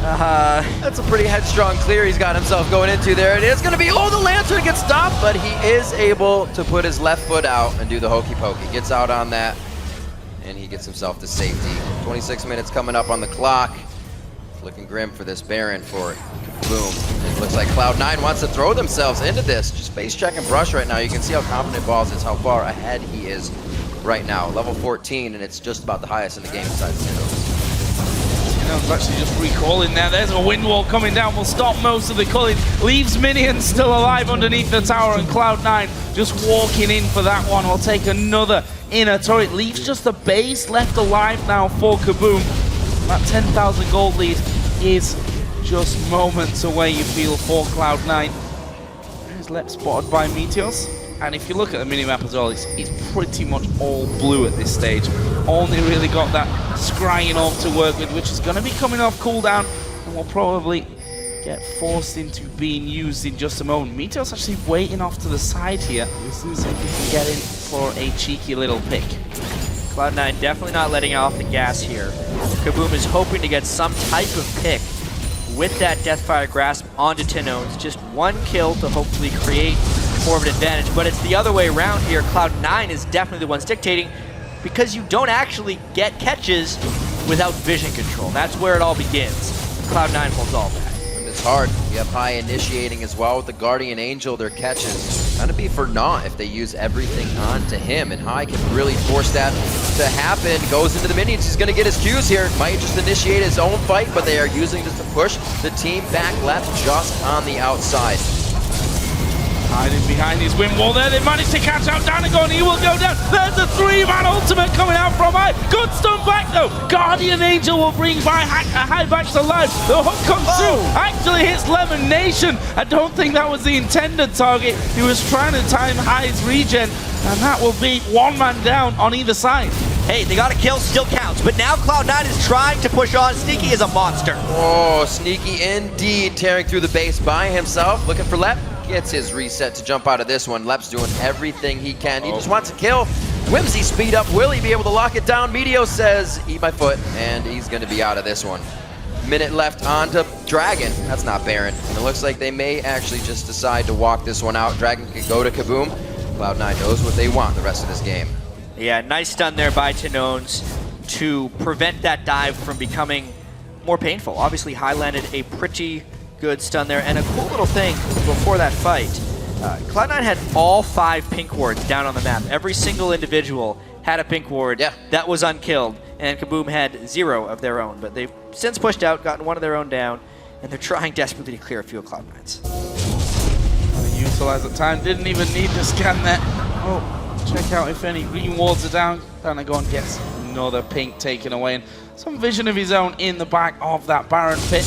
That's a pretty headstrong clear he's got himself going into there. It is going to be, the Lantern gets stopped, but he is able to put his left foot out and do the hokey pokey. Gets out on that, and he gets himself to safety. 26 minutes coming up on the clock. Looking grim for this Baron for KaBuM. It looks like Cloud9 wants to throw themselves into this. Just base check and brush right now. You can see how confident Balls is, how far ahead he is right now. Level 14, and it's just about the highest in the game besides Sandoz. It's actually just recalling there. There's a wind wall coming down. Will stop most of the culling. Leaves minions still alive underneath the tower, and Cloud9 just walking in for that one. Will take another inner turret. Leaves just the base left alive now for KaBuM. That 10,000 gold lead is just moments away, you feel, for Cloud9. There's Lep spotted by Meteos. And if you look at the minimap as well, it's pretty much all blue at this stage. Only really got that Scrying Orb to work with, which is going to be coming off cooldown, and will probably get forced into being used in just a moment. Meteos actually waiting off to the side here. This is if he can get in for a cheeky little pick. Cloud9 definitely not letting off the gas here. KaBuM is hoping to get some type of pick with that Deathfire Grasp onto Tinones. Just one kill to hopefully create more of an advantage, but it's the other way around here. Cloud9 is definitely the ones dictating because you don't actually get catches without vision control. That's where it all begins. Cloud9 holds all that. And it's hard. You have High initiating as well with the Guardian Angel. Their catches gonna be for naught if they use everything onto him, and High can really force that to happen. Goes into the minions. He's gonna get his Qs here. Might just initiate his own fight, but they are using this to push the team back left just on the outside. Hiding behind his wind wall there, they managed to catch out Danagon, he will go down. There's a 3-man ultimate coming out from High. Good stun back though. Guardian Angel will bring High back to life. The hook comes through, actually hits Lemon Nation. I don't think that was the intended target. He was trying to time High's regen, and that will be one man down on either side. Hey, they got a kill, still counts, but now Cloud9 is trying to push on. Sneaky is a monster. Oh, Sneaky indeed, tearing through the base by himself, looking for Lep. Gets his reset to jump out of this one. Lep's doing everything he can. He just wants to kill. Whimsy speed up. Will he be able to lock it down? Meteor says, eat my foot, and he's going to be out of this one. Minute left on to Dragon. That's not Baron. And it looks like they may actually just decide to walk this one out. Dragon can go to KaBuM. Cloud9 knows what they want the rest of this game. Yeah, nice stun there by Tinones to prevent that dive from becoming more painful. Obviously, High landed a pretty good stun there, and a cool little thing before that fight. Cloud9 had all 5 pink wards down on the map. Every single individual had a pink ward that was unkilled, and KaBuM had 0 of their own. But they've since pushed out, gotten one of their own down, and they're trying desperately to clear a few of Cloud9's. Utilize the time, didn't even need to scan that. Oh, check out if any green wards are down. Danagon gets another pink taken away, and some vision of his own in the back of that Baron pit.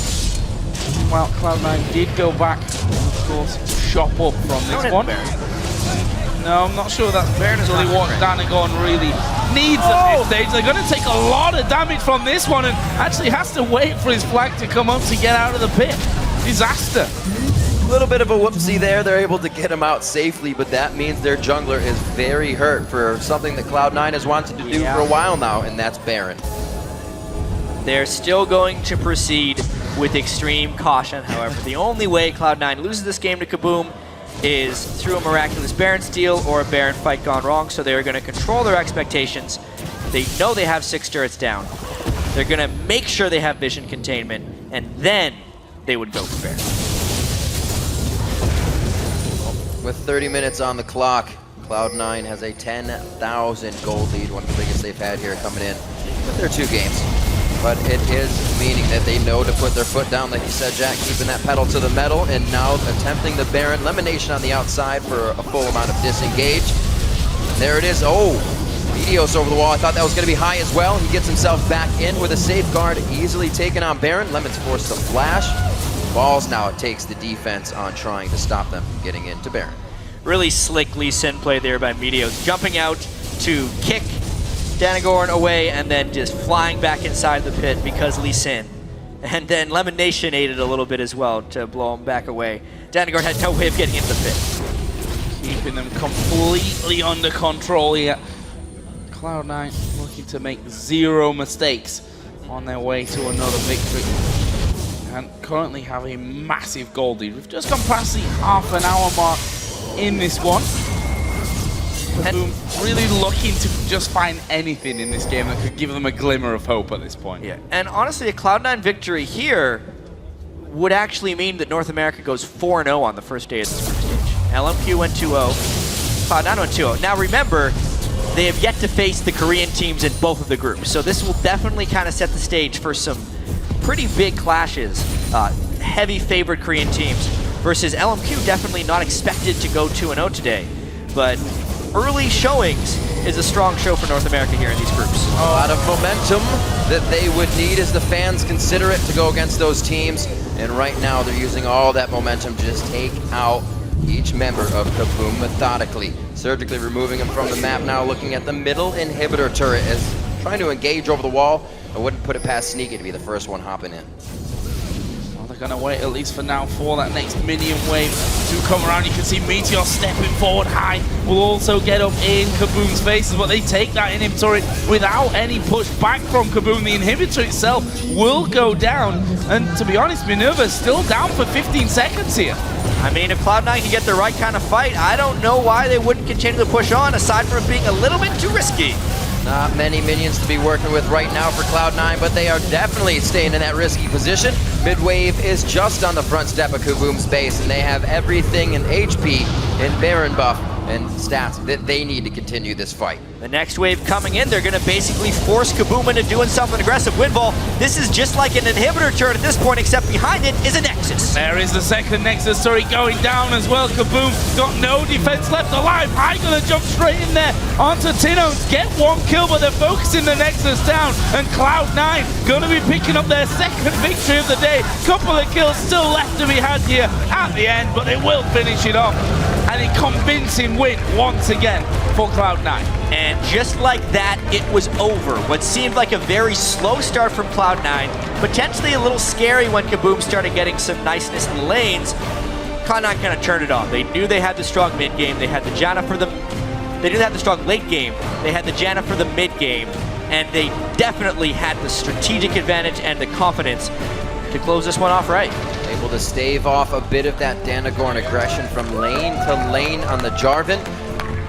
Well, Cloud9 did go back, of course, shop up from this one. No, I'm not sure that's really what Danagon really needs at this stage. They're going to take a lot of damage from this one, and actually has to wait for his flag to come up to get out of the pit. Disaster. A little bit of a whoopsie there. They're able to get him out safely, but that means their jungler is very hurt for something that Cloud9 has wanted to do for a while now, and that's Baron. They're still going to proceed with extreme caution, however. The only way Cloud9 loses this game to KaBuM is through a miraculous Baron steal or a Baron fight gone wrong, so they're going to control their expectations. They know they have 6 turrets down. They're going to make sure they have vision containment, and then they would go for Baron. With 30 minutes on the clock, Cloud9 has a 10,000 gold lead, one of the biggest they've had here coming in with their 2 games. But it is meaning that they know to put their foot down, like you said, Jack, keeping that pedal to the metal, and now attempting the Baron. Lemonation on the outside for a full amount of disengage. There it is. Oh, Meteos over the wall. I thought that was going to be High as well. He gets himself back in with a safeguard, easily taken on Baron. Lemon's forced to flash. Balls now it takes the defense on trying to stop them from getting into Baron. Really slick Lee Sin play there by Meteos, jumping out to kick Danagon away and then just flying back inside the pit because Lee Sin. And then Lemon Nation aided a little bit as well to blow him back away. Danagon had no way of getting into the pit. Keeping them completely under control here. Cloud9 looking to make 0 mistakes on their way to another victory. And currently have a massive gold lead. We've just gone past the half-an-hour mark in this one. KaBuM really looking to just find anything in this game that could give them a glimmer of hope at this point. Yeah, and honestly, a Cloud9 victory here would actually mean that North America goes 4-0 on the first day of this group stage. LMQ went 2-0, Cloud9 went 2-0. Now remember, they have yet to face the Korean teams in both of the groups, so this will definitely kind of set the stage for some pretty big clashes. Heavy favored Korean teams versus LMQ, definitely not expected to go 2-0 today, but early showings is a strong show for North America here in these groups. A lot of momentum that they would need as the fans consider it to go against those teams. And right now they're using all that momentum to just take out each member of KaBuM methodically. Surgically removing him from the map now, looking at the middle inhibitor turret as trying to engage over the wall. I wouldn't put it past Sneaky to be the first one hopping in. Well, the They're going to wait, at least for now, for that next minion wave to come around. You can see Meteor stepping forward high. Will also get up in KaBuM's faces, but they take that inhib turret without any push back from KaBuM. The inhibitor itself will go down. And to be honest, Minerva's still down for 15 seconds here. I mean, if Cloud9 can get the right kind of fight, I don't know why they wouldn't continue to push on, aside from it being a little bit too risky. Not many minions to be working with right now for Cloud9, but they are definitely staying in that risky position. Midwave is just on the front step of KaBuM's base, and they have everything in HP and Baron buff and stats that they need to continue this fight. The next wave coming in, they're going to basically force KaBuM into doing something aggressive. Windball, this is just like an inhibitor turret at this point, except behind it is a Nexus. There is the second Nexus turret going down as well. KaBuM got no defense left alive. High gonna jump straight in there onto Tino, get one kill, but they're focusing the Nexus down, and Cloud9 gonna be picking up their second victory of the day. Couple of kills still left to be had here at the end, but they will finish it off. And a convincing win once again for Cloud9. And just like that, it was over. What seemed like a very slow start from Cloud9, potentially a little scary when KaBuM started getting some niceness in the lanes. Cloud9 kind of turned it on. They knew they had the strong mid game. They had the Janna for the... They didn't have the strong late game. They had the Janna for the mid game. And they definitely had the strategic advantage and the confidence to close this one off right. Able to stave off a bit of that Danagorn aggression from lane to lane on the Jarvan.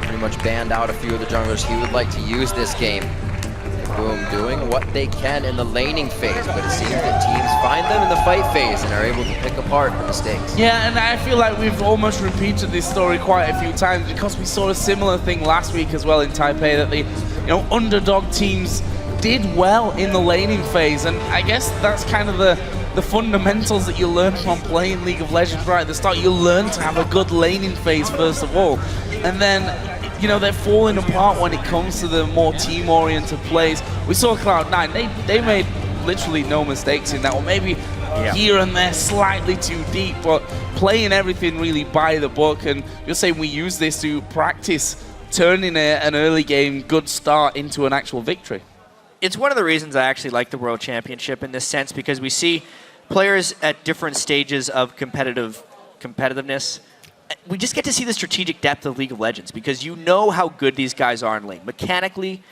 Pretty much banned out a few of the junglers he would like to use this game. KaBuM doing what they can in the laning phase, but it seems that teams find them in the fight phase and are able to pick apart the mistakes. Yeah, and I feel like we've almost repeated this story quite a few times, because we saw a similar thing last week as well in Taipei, that the underdog teams did well in the laning phase, and I guess that's kind of the fundamentals that you learn from playing League of Legends right at the start. You learn to have a good laning phase first of all, and then they're falling apart when it comes to the more team-oriented plays. We saw Cloud9, they made literally no mistakes in that, or maybe here and there slightly too deep, but playing everything really by the book. And you're saying we use this to practice turning an early game good start into an actual victory. It's one of the reasons I actually like the World Championship in this sense, because we see players at different stages of competitiveness. We just get to see the strategic depth of League of Legends, because you know how good these guys are in lane. Mechanically,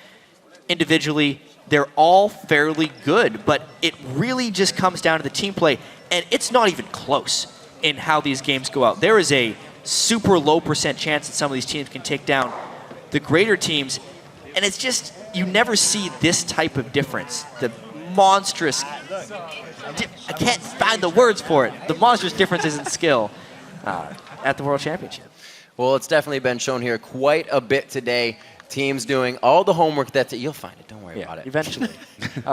individually, they're all fairly good, but it really just comes down to the team play, and it's not even close in how these games go out. There is a super low % chance that some of these teams can take down the greater teams, and it's just, you never see this type of difference. The monstrous, I can't find the words for it, the monstrous differences in skill at the World Championship. Well, it's definitely been shown here quite a bit today. Teams doing all the homework that you'll find it. Don't worry about it. Eventually.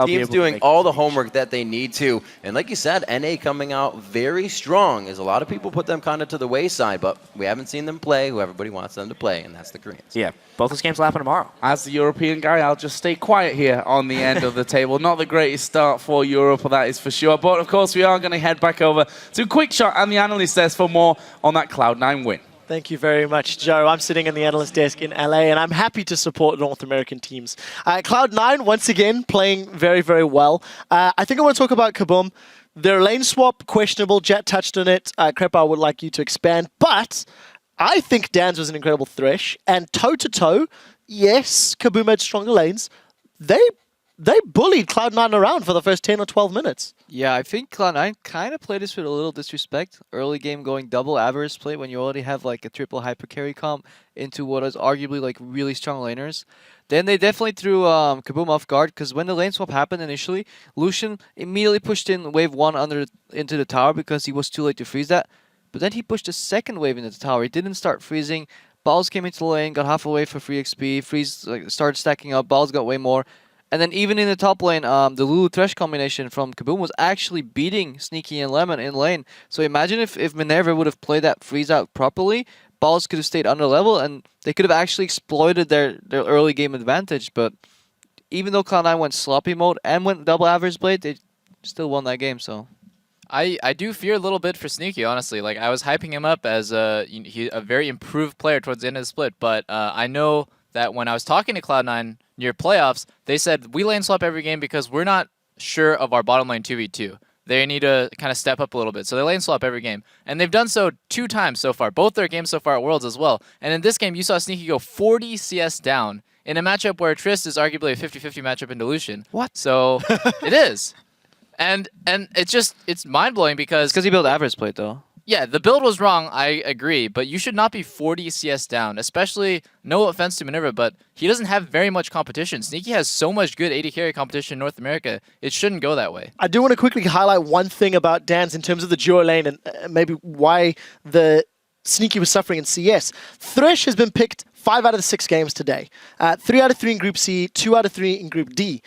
Teams doing all the homework that they need to. And like you said, NA coming out very strong, as a lot of people put them kind of to the wayside, but we haven't seen them play who everybody wants them to play, and that's the Koreans. Yeah, both those games will happen tomorrow. As the European guy, I'll just stay quiet here on the end of the table. Not the greatest start for Europe, that is for sure. But of course, we are going to head back over to Quickshot and the analyst desk for more on that Cloud9 win. Thank you very much, Joe. I'm sitting in the analyst desk in LA, and I'm happy to support North American teams. Cloud9, once again, playing very, very well. I think I want to talk about KaBuM. Their lane swap, questionable. Jet touched on it. Crepa, I would like you to expand. But I think Dan's was an incredible thresh. And toe-to-toe, yes, KaBuM had stronger lanes. They bullied Cloud9 around for the first 10 or 12 minutes. Yeah, I think Cloud9 kind of played this with a little disrespect. Early game going double average play when you already have like a triple hyper carry comp into what is arguably like really strong laners. Then they definitely threw KaBuM off guard, because when the lane swap happened initially, Lucian immediately pushed in wave 1 into the tower because he was too late to freeze that. But then he pushed a second wave into the tower. He didn't start freezing. Balls came into the lane, got half a wave for free XP. Freeze started stacking up. Balls got way more. And then even in the top lane, the Lulu Thresh combination from KaBuM was actually beating Sneaky and Lemon in lane. So imagine if Minerva would have played that freeze out properly, Balls could have stayed under level, and they could have actually exploited their early game advantage. But even though Cloud9 went sloppy mode and went double average blade, they still won that game. So I do fear a little bit for Sneaky, honestly. Like, I was hyping him up as a very improved player towards the end of the split, but I know that when I was talking to Cloud9 near playoffs, they said, we lane swap every game because we're not sure of our bottom lane 2v2. they need to kind of step up a little bit. So they lane swap every game. And they've done so 2 times so far, both their games so far at Worlds as well. And in this game, you saw Sneaky go 40 CS down in a matchup where Trist is arguably a 50-50 matchup in Dilution. What? So it is. And it's mind-blowing because... It's because he built average plate, though. Yeah, the build was wrong, I agree, but you should not be 40 CS down, especially, no offense to Minerva, but he doesn't have very much competition. Sneaky has so much good AD carry competition in North America, it shouldn't go that way. I do want to quickly highlight one thing about Dan's in terms of the duo lane and maybe why the Sneaky was suffering in CS. Thresh has been picked 5 out of the 6 games today. 3 out of 3 in Group C, 2 out of 3 in Group D.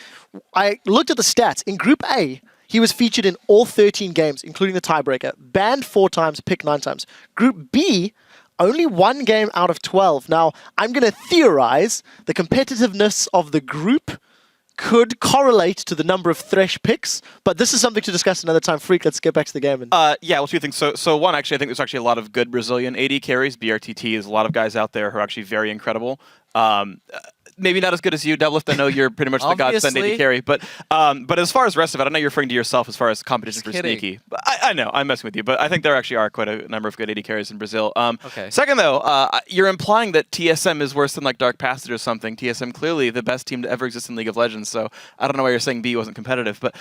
I looked at the stats. In Group A, he was featured in all 13 games, including the tiebreaker. Banned 4 times, picked 9 times. Group B, only 1 game out of 12. Now, I'm going to theorize the competitiveness of the group could correlate to the number of Thresh picks, but this is something to discuss another time. Freak, let's get back to the game. Yeah, well, 2 things. So one, actually, I think there's actually a lot of good Brazilian AD carries. BRTT is a lot of guys out there who are actually very incredible. Maybe not as good as you, Deadlift. I know you're pretty much the godsend AD carry, but as far as the rest of it, I know you're referring to yourself as far as competition for Sneaky. But I know, I'm messing with you, but I think there actually are quite a number of good AD carries in Brazil. Okay. Second, though, you're implying that TSM is worse than like Dark Passage or something. TSM clearly the best team to ever exist in League of Legends, so I don't know why you're saying B wasn't competitive. But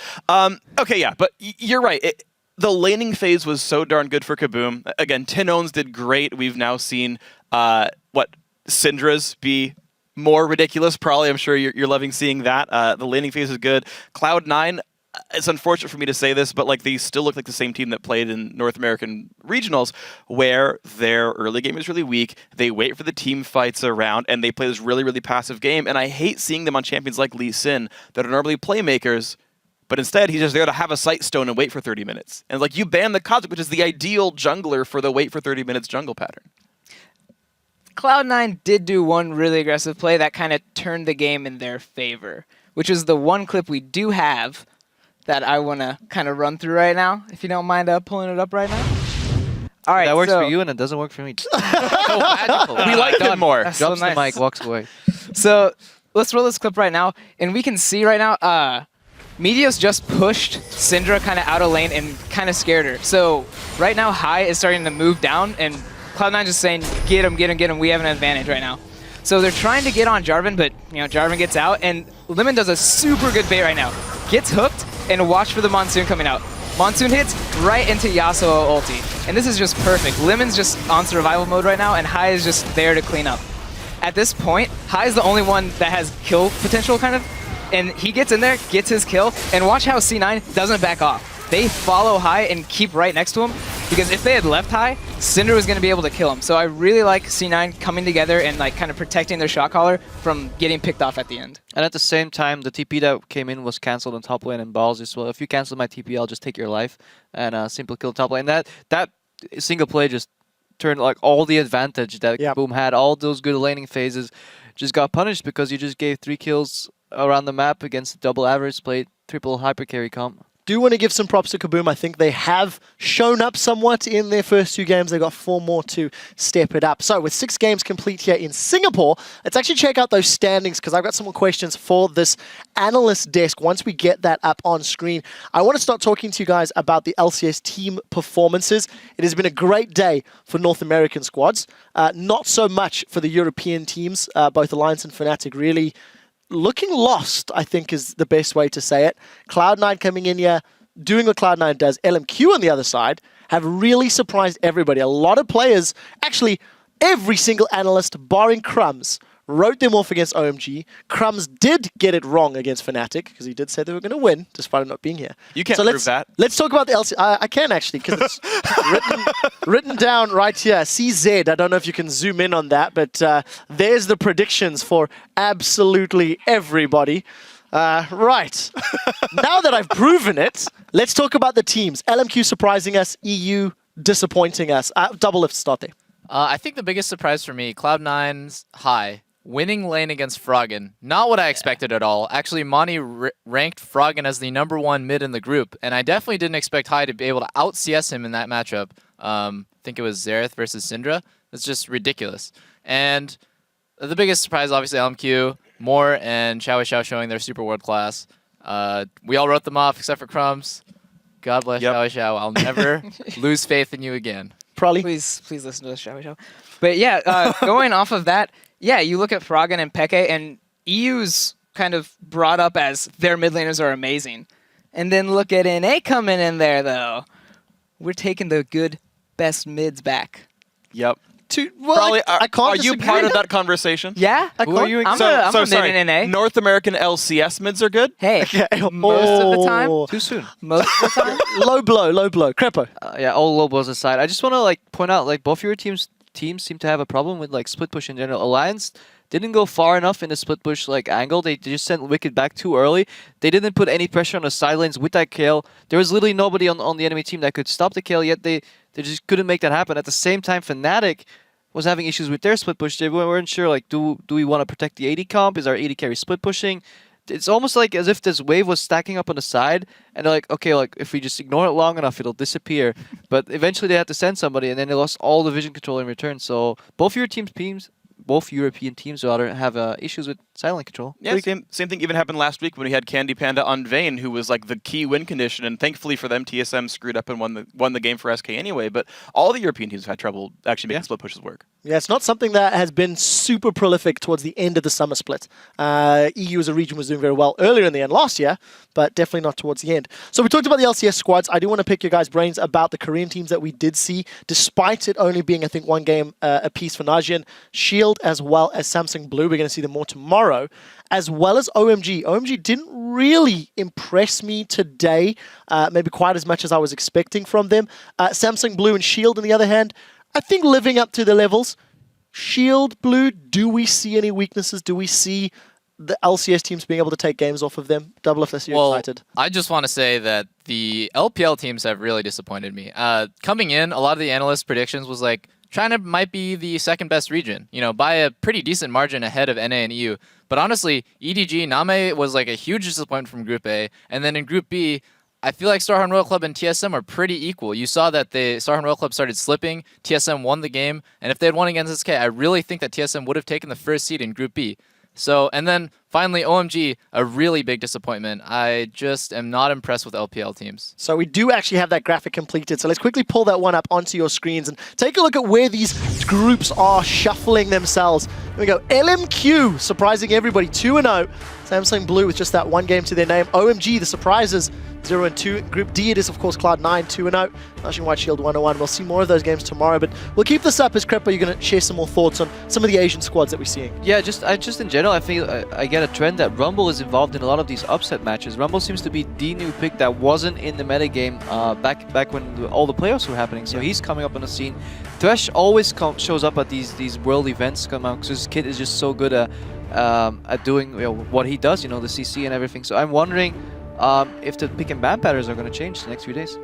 okay, yeah, but you're right. The laning phase was so darn good for KaBuM. Again, Tinones did great. We've now seen Syndra's be more ridiculous, probably. I'm sure you're loving seeing that. The laning phase is good. Cloud9, it's unfortunate for me to say this, but like they still look like the same team that played in North American regionals, where their early game is really weak. They wait for the team fights around, and they play this really, really passive game. And I hate seeing them on champions like Lee Sin that are normally playmakers, but instead he's just there to have a sight stone and wait for 30 minutes. And like you ban the Cosmic, which is the ideal jungler for the wait for 30 minutes jungle pattern. Cloud9 did do one really aggressive play that kind of turned the game in their favor, which is the one clip we do have that I want to kind of run through right now, if you don't mind pulling it up right now. All right, that works for you and it doesn't work for me. We like it more. Drops so nice. The mic, walks away. So let's roll this clip right now, and we can see right now, Meteos just pushed Syndra kind of out of lane and kind of scared her. So right now, High is starting to move down, and Cloud9 just saying, get him, get him, get him. We have an advantage right now. So they're trying to get on Jarvan, but Jarvan gets out, and Lemon does a super good bait right now. Gets hooked, and watch for the Monsoon coming out. Monsoon hits right into Yasuo ulti. And this is just perfect. Lemon's just on survival mode right now, and High is just there to clean up. At this point, High is the only one that has kill potential, kind of. And he gets in there, gets his kill, and watch how C9 doesn't back off. They follow High and keep right next to him, because if they had left High, Syndra was going to be able to kill him. So I really like C9 coming together and like kind of protecting their shot caller from getting picked off at the end. And at the same time, the TP that came in was cancelled on top lane and balls as well. If you cancel my TP, I'll just take your life and simple kill top lane. That single play just turned like all the advantage that KaBuM had, all those good laning phases, just got punished because you just gave 3 kills around the map against double average plate, triple hyper carry comp. Do want to give some props to KaBuM. I think they have shown up somewhat in their first 2 games. They've got 4 more to step it up. So with 6 games complete here in Singapore, let's actually check out those standings, because I've got some more questions for this analyst desk once we get that up on screen. I want to start talking to you guys about the LCS team performances. It has been a great day for North American squads. Not so much for the European teams. Both Alliance and Fnatic really looking lost, I think, is the best way to say it. Cloud9 coming in here, doing what Cloud9 does. LMQ on the other side have really surprised everybody. A lot of players, actually every single analyst, barring Crumbs, wrote them off against OMG. Crumbs did get it wrong against Fnatic, because he did say they were going to win, despite him not being here. You can't prove that. Let's talk about the LC. I can, actually, because it's written down right here. CZ, I don't know if you can zoom in on that, but there's the predictions for absolutely everybody. Right. Now that I've proven it, let's talk about the teams. LMQ surprising us, EU disappointing us. Double lift start there. I think the biggest surprise for me, Cloud9's High, winning lane against Froggen. Not what I expected at all. Actually, Monty ranked Froggen as the #1 mid in the group, and I definitely didn't expect High to be able to out-CS him in that matchup. I think it was Xerath versus Syndra. It's just ridiculous. And the biggest surprise, obviously, LMQ, Moore and Xiao showing they're super world class. We all wrote them off except for Crumbs. God bless Xiao Xiao. I'll never lose faith in you again. Probably. Please listen to the Xiao. But yeah, going off of that, yeah, you look at Froggen and Peke, and EU's kind of brought up as their mid laners are amazing. And then look at NA coming in there, though. We're taking the good, best mids back. Yep. Probably, I can't are you disagree. part of that conversation? Yeah. Who are you? I'm a mid in NA. North American LCS mids are good? Hey, most of the time. Too soon. Most of the time. Low blow. Crepo. Yeah, all low blows aside. I just want to like point out like both of your teams seem to have a problem with like split push in general. Alliance didn't go far enough in the split push like angle. They just sent Wicked back too early. They didn't put any pressure on the sidelines with that kill. There was literally nobody on the enemy team that could stop the kill, yet they just couldn't make that happen. At the same time, Fnatic was having issues with their split push. They weren't sure like do we want to protect the AD comp? Is our AD carry split pushing? It's almost like as if this wave was stacking up on the side, and they're like, okay, like if we just ignore it long enough, it'll disappear. But eventually they had to send somebody, and then they lost all the vision control in return. So both European teams rather have issues with silent control. Yeah, same thing even happened last week when we had Candy Panda on Vayne, who was like the key win condition, and thankfully for them, TSM screwed up and won the game for SK anyway. But all the European teams have had trouble actually making split pushes work. Yeah, it's not something that has been super prolific towards the end of the summer split. EU as a region was doing very well earlier in the end last year, but definitely not towards the end. So we talked about the LCS squads. I do want to pick your guys' brains about the Korean teams that we did see, despite it only being, I think, one game apiece for Najin, Shield, as well as Samsung Blue. We're going to see them more tomorrow, as well as OMG. OMG didn't really impress me today, maybe quite as much as I was expecting from them. Samsung Blue and Shield, on the other hand, I think living up to the levels. Shield, Blue, do we see any weaknesses? Do we see the LCS teams being able to take games off of them? Double if you're excited. I just want to say that the LPL teams have really disappointed me. Coming in, a lot of the analysts' predictions was like, China might be the second best region, by a pretty decent margin ahead of NA and EU. But honestly, EDG, Name was like a huge disappointment from Group A. And then in Group B, I feel like Starhorn Royal Club and TSM are pretty equal. You saw that the Starhorn Royal Club started slipping, TSM won the game, and if they had won against SK, I really think that TSM would have taken the first seed in Group B. So, and then finally OMG, a really big disappointment. I just am not impressed with LPL teams. So we do actually have that graphic completed. So let's quickly pull that one up onto your screens and take a look at where these groups are shuffling themselves. Here we go. LMQ, surprising everybody, 2-0. Samsung Blue with just that one game to their name. OMG, the surprises, 0-2. Group D, it is, of course, Cloud9, 2-0. Najin White Shield, 1-1. We'll see more of those games tomorrow, but we'll keep this up as Crepo, you're going to share some more thoughts on some of the Asian squads that we're seeing. Yeah, just in general, I feel I get a trend that Rumble is involved in a lot of these upset matches. Rumble seems to be the new pick that wasn't in the metagame back when all the playoffs were happening, so he's coming up on the scene. Thresh always shows up at these world events because his kid is just so good at doing what he does, the CC and everything. So I'm wondering if the pick and ban patterns are going to change the next few days.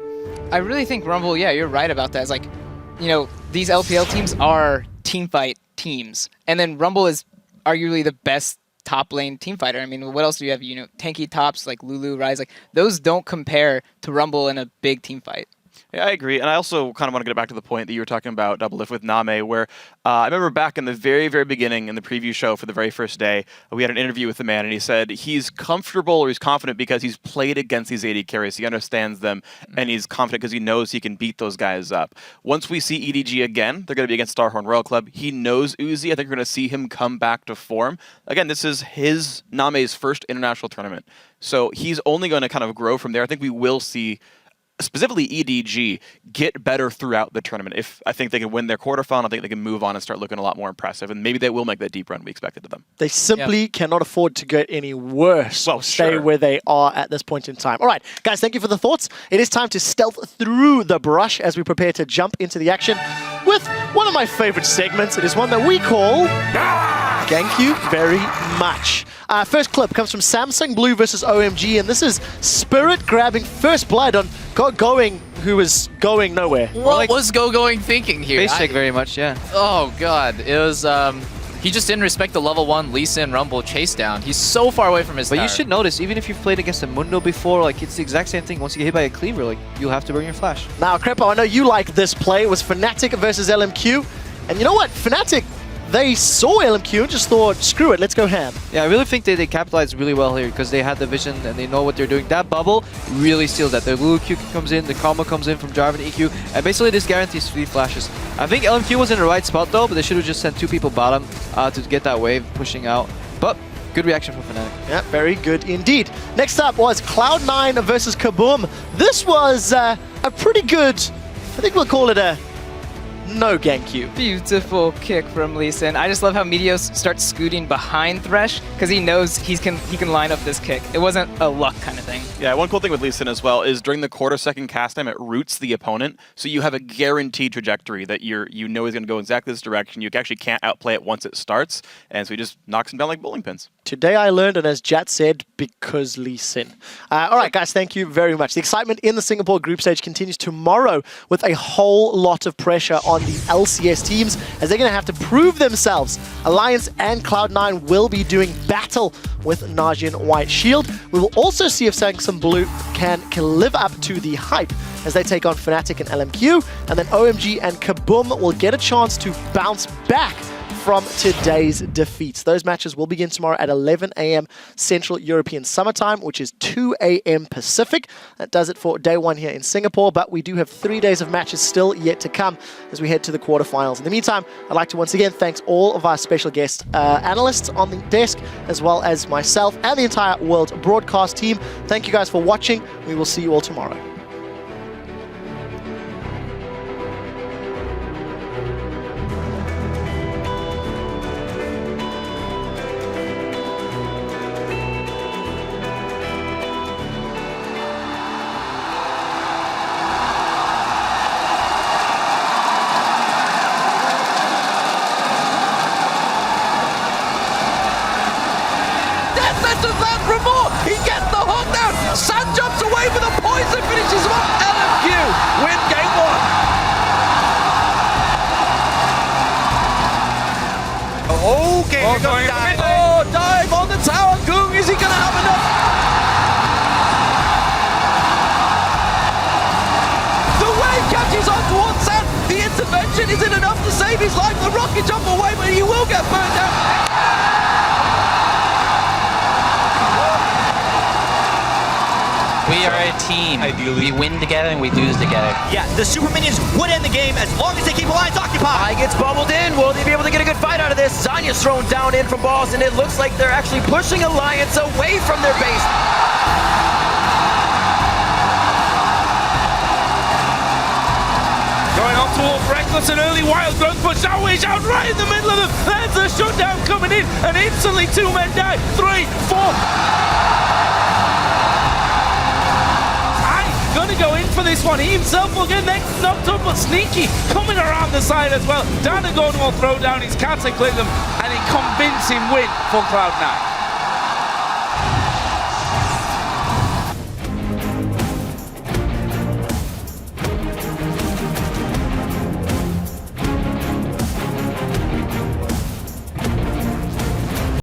I really think Rumble, yeah, you're right about that. It's like, these LPL teams are teamfight teams. And then Rumble is arguably the best top lane team fighter. I mean, what else do you have? Tanky tops like Lulu, Rise, like those don't compare to Rumble in a big team fight. Yeah, I agree. And I also kind of want to get back to the point that you were talking about, Double Lift with Name, where I remember back in the very, very beginning in the preview show for the very first day, we had an interview with the man, and he said he's comfortable or he's confident because he's played against these AD carries. He understands them, and he's confident because he knows he can beat those guys up. Once we see EDG again, they're going to be against Starhorn Royal Club. He knows Uzi. I think we're going to see him come back to form. Again, this is Name's first international tournament. So he's only going to kind of grow from there. I think we will see specifically EDG get better throughout the tournament. If I think they can win their quarterfinal, I think they can move on and start looking a lot more impressive, and maybe they will make that deep run we expected of them. They simply cannot afford to get any worse or stay where they are at this point in time. All right, guys, thank you for the thoughts. It is time to stealth through the brush as we prepare to jump into the action with one of my favorite segments. It is one that we call Thank You Very Much. First clip comes from Samsung Blue versus OMG, and this is Spirit grabbing first blood on Going, who is going nowhere. What was Going thinking here? Basic very much, yeah. Oh god, it was he just didn't respect the level 1 Lee Sin Rumble chase down. He's so far away from his tower. You should notice, even if you've played against a Mundo before, like it's the exact same thing. Once you get hit by a cleaver, like you'll have to burn your flash. Now, Crepo, I know you like this play. It was Fnatic versus LMQ, and you know what? Fnatic, they saw LMQ and just thought, screw it, let's go ham. Yeah, I really think they capitalized really well here because they had the vision and they know what they're doing. That bubble really seals that. The Lulu Q comes in, the combo comes in from Jarvan EQ, and basically this guarantees 3 flashes. I think LMQ was in the right spot though, but they should have just sent 2 people bottom to get that wave pushing out. But good reaction from Fnatic. Yeah, very good indeed. Next up was Cloud9 versus KaBuM. This was a pretty good, I think we'll call it a no gank Q. Beautiful kick from Lee Sin. I just love how Meteos starts scooting behind Thresh because he knows he can line up this kick. It wasn't a luck kind of thing. Yeah, one cool thing with Lee Sin as well is during the quarter-second cast time, it roots the opponent, so you have a guaranteed trajectory that you know is going to go exactly this direction. You actually can't outplay it once it starts, and so he just knocks him down like bowling pins. Today I learned, and as Jat said, because Lee Sin. All right, guys, thank you very much. The excitement in the Singapore group stage continues tomorrow with a whole lot of pressure on the LCS teams as they're going to have to prove themselves. Alliance and Cloud9 will be doing battle with Najin White Shield. We will also see if Samsung Blue can live up to the hype as they take on Fnatic and LMQ, and then OMG and KaBuM will get a chance to bounce back from today's defeats. Those matches will begin tomorrow at 11 a.m. Central European Summertime, which is 2 a.m. Pacific. That does it for day 1 here in Singapore, but we do have 3 days of matches still yet to come as we head to the quarterfinals. In the meantime, I'd like to once again thank all of our special guest analysts on the desk, as well as myself and the entire World Broadcast team. Thank you guys for watching. We will see you all tomorrow. He gets the hook down. Sun jumps away with a poison, finishes him off. LMQ win game 1. Okay, here goes dive. Oh, dive on the tower. Goong, is he going to have enough? The wave catches on towards Sand. The intervention isn't enough to save his life. The rocket jump away, but he will get burned out. We are a team. Ideally. We win together and we lose together. Yeah, the Super Minions would end the game as long as they keep Alliance occupied. Gets bubbled in. Will they be able to get a good fight out of this? Zanya's thrown down in from balls, and it looks like they're actually pushing Alliance away from their base. Going on towards Reckless and early wild growth, but Xiaowi's out right in the middle of them. There's the shutdown coming in, and instantly 2 men die. 3, 4. Gonna go in for this one. He himself will get next knocked up, but Sneaky coming around the side as well. Danagon will throw down his cataclysm and a convincing win for Cloud9.